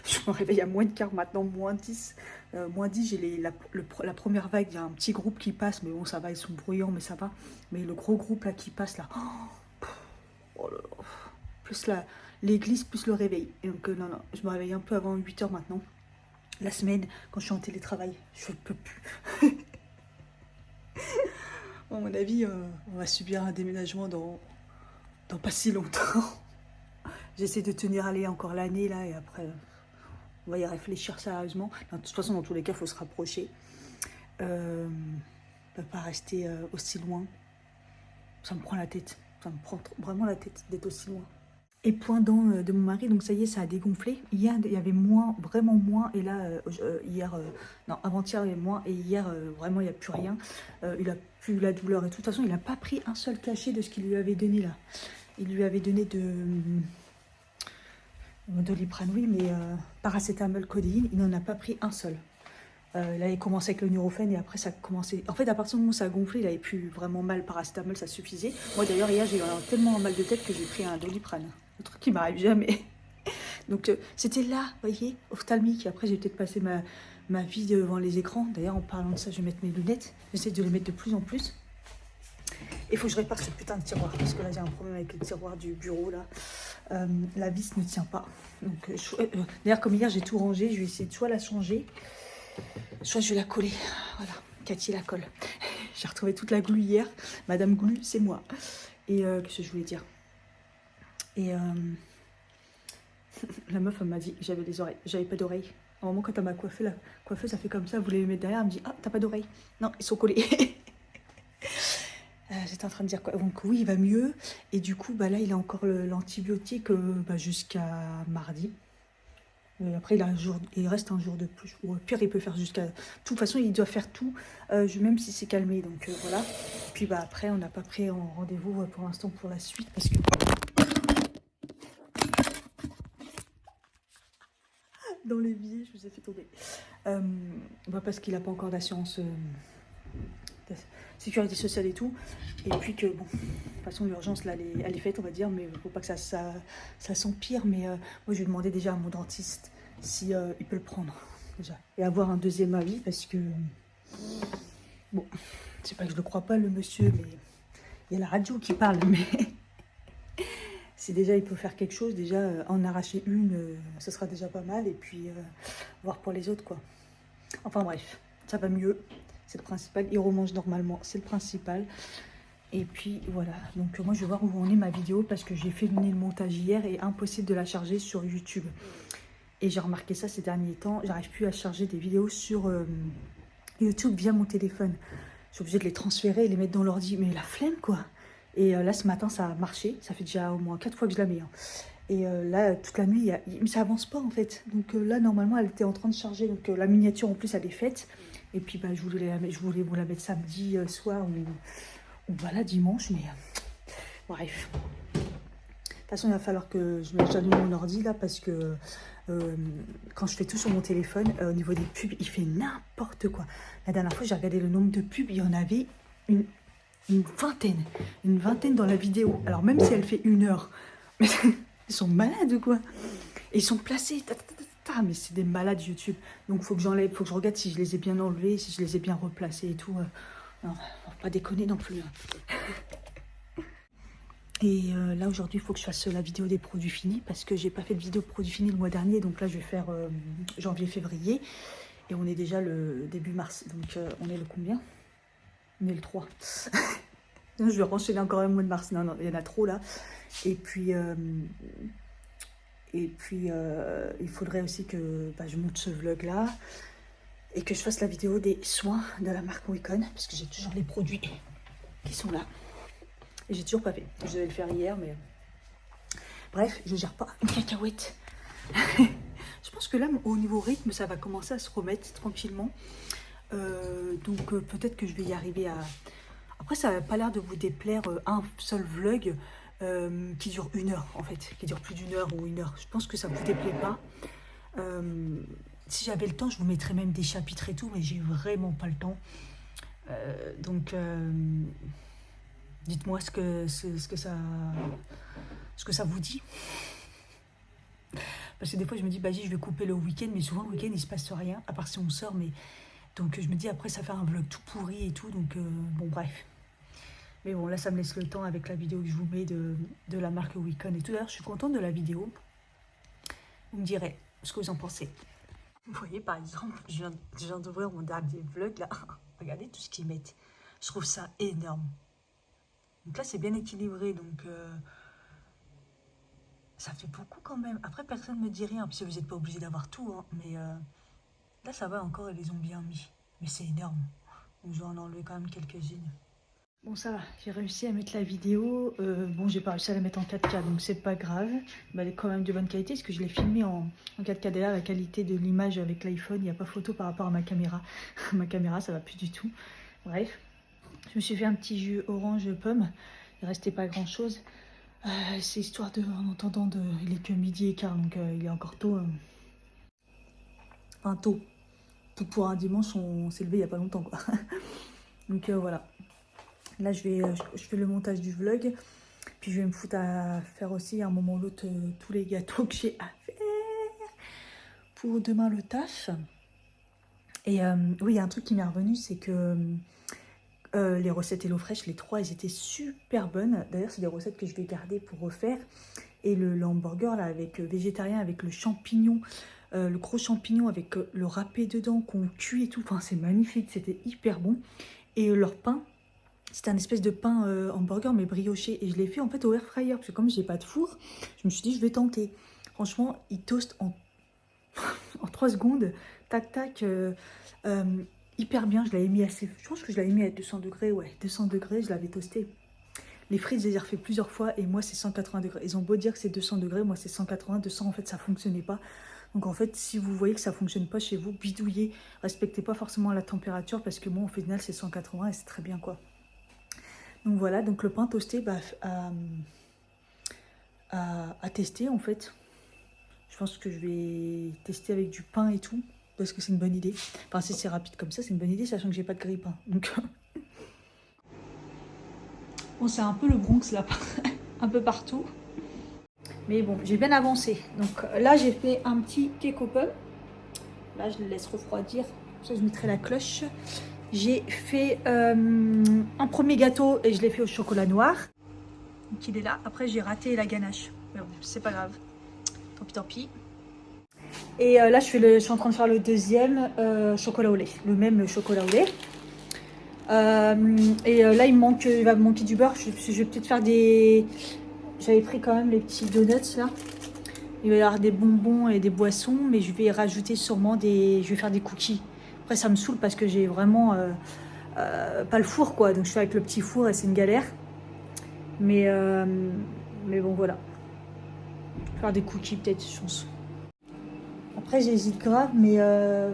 Je me réveille à moins de quart maintenant, moins 10. Moins 10, j'ai la première vague, il y a un petit groupe qui passe, mais bon, ça va, ils sont bruyants, mais ça va. Mais le gros groupe là qui passe là, oh là là. Plus l'église, plus le réveil. Et donc, non, non, je me réveille un peu avant 8 heures maintenant. La semaine, quand je suis en télétravail, je ne peux plus. À mon avis, on va subir un déménagement dans pas si longtemps. J'essaie de tenir aller encore l'année là, et après, on va y réfléchir sérieusement. De toute façon, dans tous les cas, il faut se rapprocher. On ne peut pas rester aussi loin. Ça me prend la tête. Ça me prend vraiment la tête d'être aussi loin. Et point de mon mari, donc ça y est, ça a dégonflé. Hier, il y avait moins, vraiment moins. Et là, hier, non, avant-hier, il y avait moins. Et hier, vraiment, il n'y a plus rien. Il a plus la douleur et tout. De toute façon, il n'a pas pris un seul cachet de ce qu'il lui avait donné là. Il lui avait donné de Doliprane, oui, mais paracétamol, codéine, il n'en a pas pris un seul. Là, il commençait avec le Nurofen et après, ça a commencé. En fait, à partir du moment où ça a gonflé, il avait plus vraiment mal. Paracétamol, ça suffisait. Moi, d'ailleurs, hier, j'ai eu tellement mal de tête que j'ai pris un Doliprane. Le truc qui m'arrive jamais. Donc, c'était là, vous voyez, ophtalmique. Après, j'ai peut-être passé ma vie devant les écrans. D'ailleurs, en parlant de ça, je vais mettre mes lunettes. J'essaie de les mettre de plus en plus. Il faut que je répare ce putain de tiroir. Parce que là, j'ai un problème avec le tiroir du bureau, là. La vis ne tient pas. Donc, d'ailleurs, comme hier, j'ai tout rangé. Je vais essayer de soit la changer, soit je vais la coller. Voilà, Cathy la colle. J'ai retrouvé toute la glu hier. Madame Glu, c'est moi. Et qu'est-ce que je voulais dire? Et la meuf, elle m'a dit que j'avais des oreilles. J'avais pas d'oreilles. Normalement, quand elle m'a coiffé, la coiffeuse, ça fait comme ça, vous voulez les mettre derrière, elle me dit, ah, t'as pas d'oreille. Non, ils sont collés. J'étais en train de dire quoi? Donc oui, il va mieux. Et du coup, bah là, il a encore l'antibiotique bah, jusqu'à mardi. Après, il reste un jour de plus. Ou au pire, il peut faire jusqu'à... De toute façon, il doit faire tout, même si c'est calmé. Donc voilà. Puis bah après, on n'a pas pris en rendez-vous pour l'instant pour la suite. Parce que dans les billets, je vous ai fait tomber. Bah parce qu'il n'a pas encore d'assurance... de sécurité sociale et tout. Et puis que, bon, de toute façon, l'urgence, là, elle est faite, on va dire. Mais il ne faut pas que ça s'empire. Mais moi, je vais demander déjà à mon dentiste si il peut le prendre déjà et avoir un deuxième avis parce que bon, c'est pas que je le crois pas le monsieur, mais il y a la radio qui parle, mais si déjà il peut faire quelque chose, déjà en arracher une, ce sera déjà pas mal et puis voir pour les autres quoi. Enfin bref, ça va mieux, c'est le principal, il remange normalement, c'est le principal. Et puis voilà, donc moi je vais voir où en est ma vidéo parce que j'ai fait le montage hier et impossible de la charger sur YouTube. Et j'ai remarqué ça ces derniers temps, j'arrive plus à charger des vidéos sur YouTube via mon téléphone. Je suis obligée de les transférer et les mettre dans l'ordi, mais la flemme quoi. Et là ce matin ça a marché, ça fait déjà au moins 4 fois que je la mets. Hein. Et là toute la nuit, ça avance pas en fait. Donc là normalement elle était en train de charger, donc la miniature en plus elle est faite. Et puis bah, je voulais vous la mettre samedi soir ou voilà dimanche, mais bref. De toute façon, il va falloir que je mette mon ordi là parce que quand je fais tout sur mon téléphone, au niveau des pubs, il fait n'importe quoi. La dernière fois, j'ai regardé le nombre de pubs, il y en avait une vingtaine. Une vingtaine dans la vidéo. Alors même si elle fait 1 heure, mais ils sont malades ou quoi? Et ils sont placés. Mais c'est des malades YouTube. Donc il faut que j'enlève, il faut que je regarde si je les ai bien enlevés, si je les ai bien replacés et tout. Non, faut pas déconner non plus. Hein. Et là aujourd'hui il faut que je fasse la vidéo des produits finis parce que j'ai pas fait de vidéo de produits finis le mois dernier, donc là je vais faire janvier-février et on est déjà le début mars, donc on est le combien? On est le 3. Je vais renchaîner encore un mois de mars, non il y en a trop là. Et puis il faudrait aussi que je monte ce vlog là et que je fasse la vidéo des soins de la marque Wicon parce que j'ai toujours les produits qui sont là. Et j'ai toujours pas fait. Je devais le faire hier, mais... Bref, je gère pas une cacahuète. Je pense que là, au niveau rythme, ça va commencer à se remettre tranquillement. Donc peut-être que je vais y arriver à... Après, ça n'a pas l'air de vous déplaire un seul vlog qui dure 1 heure, en fait. Qui dure plus d'1 heure ou 1 heure. Je pense que ça ne vous déplaît pas. Si j'avais le temps, je vous mettrais même des chapitres et tout, mais j'ai vraiment pas le temps. Donc... dites-moi ce que ça vous dit. Parce que des fois, je me dis, je vais couper le week-end, mais souvent, le week-end, il se passe rien, à part si on sort. Mais... Donc, je me dis, après, ça fait un vlog tout pourri et tout. Donc, bon, bref. Mais bon, là, ça me laisse le temps avec la vidéo que je vous mets de la marque Wicon et tout. D'ailleurs, je suis contente de la vidéo. Vous me direz ce que vous en pensez. Vous voyez, par exemple, je viens d'ouvrir mon dernier vlog, là. Regardez tout ce qu'ils mettent. Je trouve ça énorme. Donc là, c'est bien équilibré, donc ça fait beaucoup quand même. Après, personne ne me dit rien, parce que vous n'êtes pas obligé d'avoir tout, hein, mais là, ça va encore, ils les ont bien mis. Mais c'est énorme. Donc je vais en enlever quand même quelques-unes. Bon, ça va, j'ai réussi à mettre la vidéo. Bon, j'ai pas réussi à la mettre en 4K, donc c'est pas grave. Mais elle est quand même de bonne qualité, parce que je l'ai filmée en 4K. D'ailleurs, la qualité de l'image avec l'iPhone, il n'y a pas photo par rapport à ma caméra. Ma caméra, ça va plus du tout. Bref. Je me suis fait un petit jus orange pomme. Il restait pas grand chose. C'est histoire de, en entendant de, il est que 12h15, donc il est encore tôt. Enfin tôt. Pour un dimanche, on s'est levé il y a pas longtemps quoi. Donc voilà. Là je fais le montage du vlog. Puis je vais me foutre à faire aussi à un moment ou l'autre tous les gâteaux que j'ai à faire pour demain le taf. Et oui, il y a un truc qui m'est revenu, c'est que les recettes HelloFresh, les 3, elles étaient super bonnes. D'ailleurs, c'est des recettes que je vais garder pour refaire. Et le hamburger, là, avec végétarien, avec le champignon, le gros champignon avec le râpé dedans qu'on cuit et tout. Enfin, c'est magnifique, c'était hyper bon. Et leur pain, c'était un espèce de pain hamburger, mais brioché. Et je l'ai fait, en fait, au air fryer. Parce que comme j'ai pas de four, je me suis dit, je vais tenter. Franchement, ils toastent en en 3 secondes, tac tac, hyper bien. Je l'avais mis assez, je pense que je l'avais mis à 200 degrés, ouais, 200 degrés, je l'avais toasté. Les frites, je les ai refait plusieurs fois et moi c'est 180 degrés. Ils ont beau dire que c'est 200 degrés, moi c'est 180, 200 en fait ça fonctionnait pas. Donc en fait, si vous voyez que ça fonctionne pas chez vous, bidouillez, respectez pas forcément la température parce que moi au final c'est 180 et c'est très bien quoi. Donc voilà, donc le pain toasté bah, à tester en fait. Je pense que je vais tester avec du pain et tout parce que c'est une bonne idée. Enfin si c'est rapide comme ça, c'est une bonne idée sachant que j'ai pas de grille-pain. Donc bon, c'est un peu le Bronx là, un peu partout. Mais bon, j'ai bien avancé. Donc là, j'ai fait un petit cake au pomme. Là, je le laisse refroidir. Comme ça, je mettrai la cloche. J'ai fait un premier gâteau et je l'ai fait au chocolat noir. Donc il est là. Après, j'ai raté la ganache. Mais bon, c'est pas grave. Tant pis, tant pis. Et là, je suis en train de faire le deuxième chocolat au lait. Le même chocolat au lait. Là, il va me manquer du beurre. Je vais peut-être faire des... J'avais pris quand même les petits donuts là. Il va y avoir des bonbons et des boissons, mais je vais rajouter sûrement des... Je vais faire des cookies. Après, ça me saoule parce que j'ai vraiment pas le four, quoi. Donc, je fais avec le petit four et c'est une galère. Mais bon, voilà. Faire des cookies, peut-être, je pense. Après, j'hésite grave, mais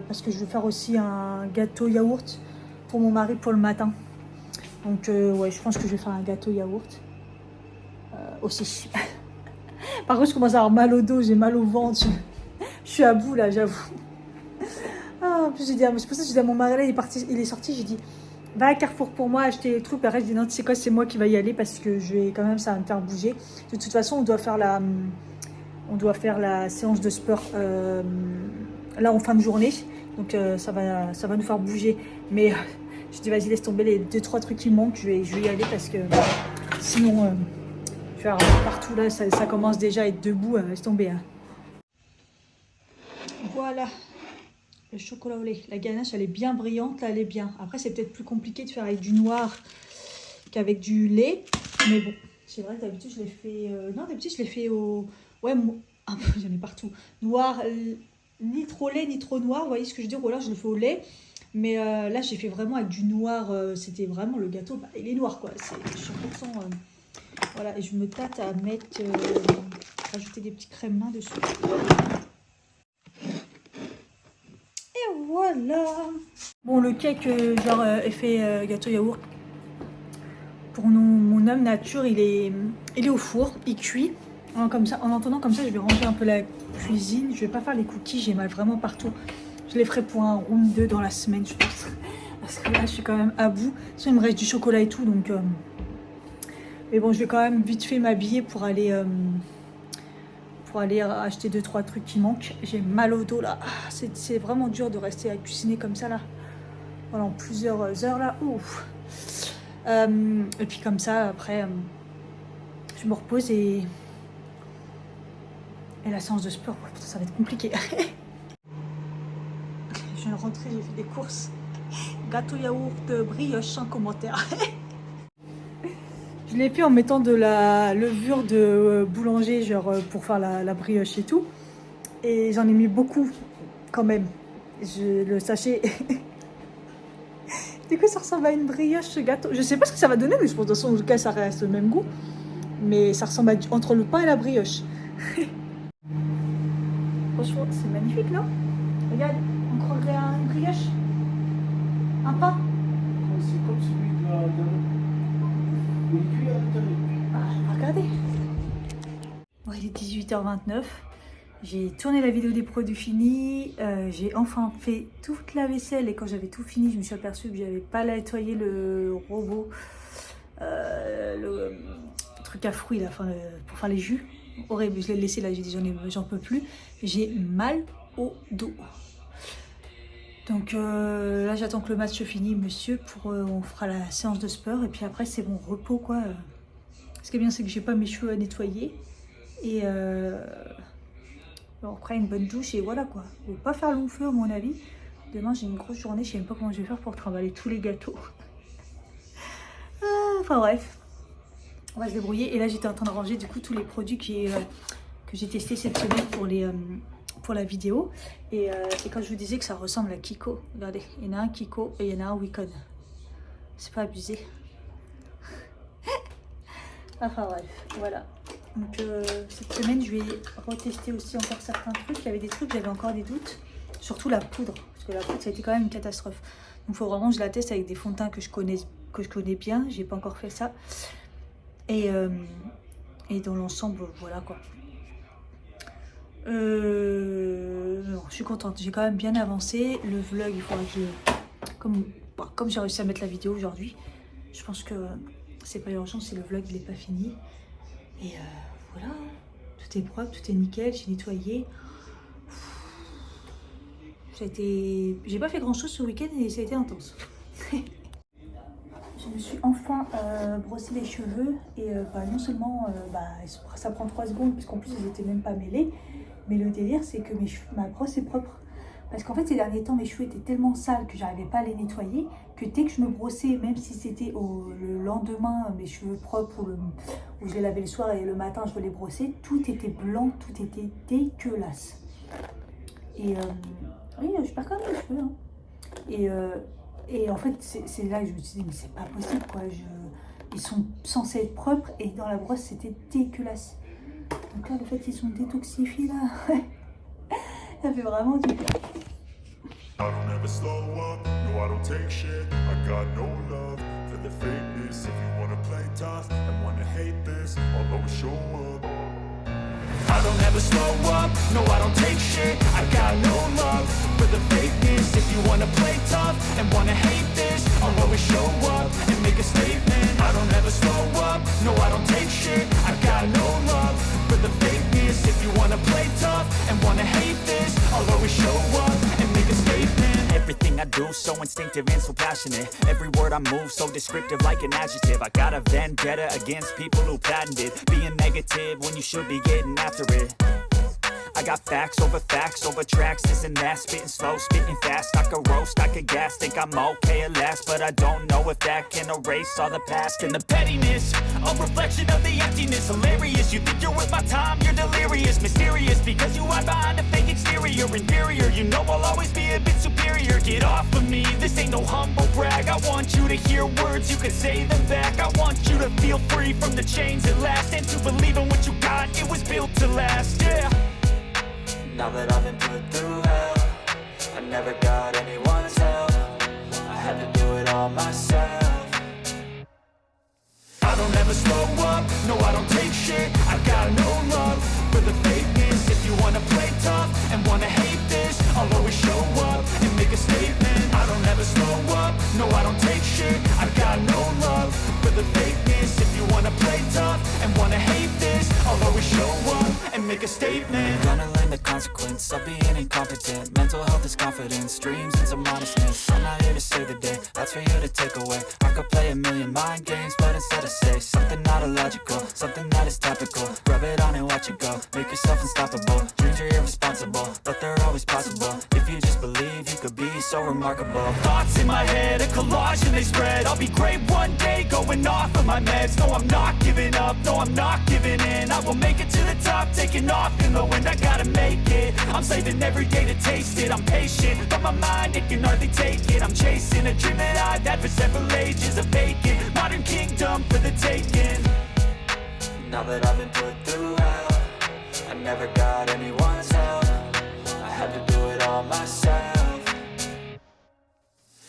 parce que je vais faire aussi un gâteau yaourt pour mon mari pour le matin. Donc, ouais, je pense que je vais faire un gâteau yaourt aussi. Par contre, je commence à avoir mal au dos, j'ai mal au ventre. Je suis à bout là, j'avoue. Ah, en plus, c'est pour ça que j'ai dit à mon mari, là, il est sorti, j'ai dit, va à Carrefour pour moi, acheter les trucs. Après, je dis, non, tu sais quoi, c'est moi qui va y aller parce que je vais quand même, ça va me faire bouger. De toute façon, on doit faire la séance de sport là en fin de journée. Donc, ça va nous faire bouger. Mais je dis, vas-y, laisse tomber les 2-3 trucs qui manquent. Je vais y aller parce que sinon, je vais avoir partout là, ça commence déjà à être debout. Laisse tomber. Hein. Voilà. Le chocolat au lait. La ganache, elle est bien brillante, là, elle est bien. Après, c'est peut-être plus compliqué de faire avec du noir qu'avec du lait. Mais bon, c'est vrai que d'habitude, je l'ai fait... Non, d'habitude, je l'ai fait au... Ouais, un peu, il y en a partout. Noir, ni trop lait, ni trop noir. Vous voyez ce que je veux dire? Ou alors, je le fais au lait. Mais là, j'ai fait vraiment avec du noir. C'était vraiment le gâteau. Bah, il est noir, quoi. C'est 100%... voilà, et je me tâte à mettre... rajouter des petits crèmes mains dessus. Voilà. Bon, le cake, genre effet gâteau yaourt, pour mon homme nature, il est au four, il cuit. Comme ça, en entendant comme ça, je vais ranger un peu la cuisine. Je vais pas faire les cookies, j'ai mal vraiment partout. Je les ferai pour un round 2 dans la semaine, je pense. Parce que là, je suis quand même à bout. Sinon, il me reste du chocolat et tout, donc... Mais bon, je vais quand même vite fait m'habiller pour aller acheter 2-3 trucs qui manquent. J'ai mal au dos là. C'est vraiment dur de rester à cuisiner comme ça là pendant plusieurs heures là. Ouf. Et puis comme ça après je me repose et la séance de sport, putain, ça va être compliqué. Je viens de rentrer, j'ai fait des courses. Gâteau yaourt brioche sans commentaire. Je l'ai fait en mettant de la levure de boulanger, genre pour faire la brioche et tout. Et j'en ai mis beaucoup quand même. Le sachet. Du coup, ça ressemble à une brioche, ce gâteau. Je sais pas ce que ça va donner, mais je pense que de toute façon, ça reste le même goût. Mais ça ressemble entre le pain et la brioche. Franchement, c'est magnifique, non? Regarde, on croirait à une brioche. Un pain. C'est comme celui de la... Il est cuit à l'intérieur. Ah, regardez. Bon, il est 18h29. J'ai tourné la vidéo des produits finis. J'ai enfin fait toute la vaisselle. Et quand j'avais tout fini, je me suis aperçue que j'avais pas nettoyé le robot. Le truc à fruits, là, pour faire les jus. Horrible, je l'ai laissé là, j'ai dit j'en peux plus. J'ai mal au dos. Donc là, j'attends que le match finisse, monsieur, on fera la séance de sport. Et puis après, c'est bon, repos, quoi. Ce qui est bien, c'est que j'ai pas mes cheveux à nettoyer. Et on fera une bonne douche et voilà, quoi. Je vais pas faire long feu, à mon avis. Demain, j'ai une grosse journée, je sais même pas comment je vais faire pour trimballer tous les gâteaux. Enfin bref, on va se débrouiller. Et là, j'étais en train de ranger du coup tous les produits que j'ai testés cette semaine pour la vidéo. Et quand je vous disais que ça ressemble à Kiko, regardez, il y en a un Kiko et il y en a un Wicon. C'est pas abusé. Enfin bref, voilà. Donc cette semaine, je vais retester aussi encore certains trucs. Il y avait des trucs, j'avais encore des doutes. Surtout la poudre, parce que la poudre, ça a été quand même une catastrophe. Donc il faut vraiment que je la teste avec des fonds de teint que je connais bien. J'ai pas encore fait ça. Et dans l'ensemble, voilà quoi. Non, je suis contente, j'ai quand même bien avancé. Le vlog, il faudra que je... Comme j'ai réussi à mettre la vidéo aujourd'hui, je pense que c'est pas urgent si le vlog il est pas fini. Et voilà, tout est propre, tout est nickel, j'ai nettoyé. J'ai pas fait grand chose ce week-end et ça a été intense. Je me suis enfin brossé les cheveux et non seulement ça prend 3 secondes parce qu'en plus ils étaient même pas mêlés, mais le délire c'est que ma brosse est propre. Parce qu'en fait ces derniers temps mes cheveux étaient tellement sales que j'arrivais pas à les nettoyer, que dès que je me brossais, même si c'était le lendemain, mes cheveux propres ou je les lavais le soir et le matin je les brossais, tout était blanc, tout était dégueulasse. Et oui, je perds quand même les cheveux. Hein. Et en fait, c'est là que je me suis dit, mais c'est pas possible quoi. Ils sont censés être propres et dans la brosse, c'était dégueulasse. Donc là, le fait qu'ils sont détoxifiés là, ça fait vraiment du bien. I don't ever slow up, no I don't take shit. I got no love for the fakeness. If you wanna play tough and wanna hate this, I'll always show up. I don't ever slow up, no I don't take shit. I got no love for the fakeness. If you wanna play tough and wanna hate this, I'll always show up and make a statement. I don't ever slow up, no I don't take shit. I got no love for the fakeness. If you wanna play tough and wanna hate this, I'll always show up and make a statement. Everything I do so instinctive and so passionate. Every word I move so descriptive like an adjective. I got a vendetta against people who patented being negative when you should be getting after it. I got facts over tracks, this and that. Spitting slow, spitting fast, I could roast, I could gas. Think I'm okay at last, but I don't know if that can erase all the past. And the pettiness, a reflection of the emptiness. Hilarious, you think you're worth my time, you're delirious. Mysterious, because you hide behind a fake exterior. Inferior, you know I'll always be a bit superior. Get off of me, this ain't no humble brag. I want you to hear words, you can say them back. I want you to feel free from the chains at last, and to believe in what you got, it was built to last, yeah. Now that I've been put through hell, I never got anyone's help. I had to do it all myself. I don't ever slow up, no I don't take shit. I got no love for the fakeness. If you wanna play tough and wanna hate this, I'll always show up and make a statement. I don't ever slow up, no I don't take shit. I got no love for the fakeness. If you wanna play tough and wanna hate this, I'll always show up and make a statement. Gonna learn the consequence of being incompetent. Mental health is confidence, dreams and some honestness. I'm not here to save the day, that's for you to take away. I could play a million mind games, but instead I say something not illogical, something that is topical. Rub it on and watch it go, make yourself unstoppable. Dreams are irresponsible, but they're always possible. If you just believe, you could be so remarkable. Thoughts in my head, a collage and they spread. I'll be great one day, going off of my meds. No, I'm not giving up, no, I'm not giving in. I will make it to the top, taking off in the wind. I gotta make it, I'm saving every day to taste it. I'm patient, but my mind, it can hardly take it. I'm chasing a dream that I've had for several ages. A vacant, modern kingdom for the taking. Now that I've been put through hell, I never got anyone's help. I had to do it all myself.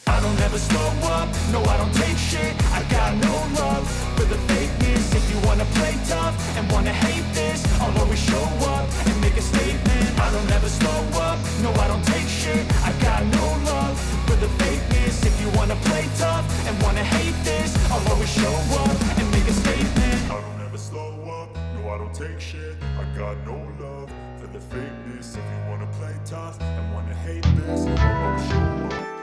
I don't ever slow up, no I don't take shit. I got no love for the fakeness. If you wanna play tough and wanna hate this, I'll always show up and make a statement. I don't ever slow up, no I don't take shit. I got no love for the fakeness. If you wanna play tough and wanna hate this, I'll always show up and make a statement. I don't ever slow up, no I don't take shit. I got no love for the fakeness. If you wanna play tough and wanna hate this, I'll always show up.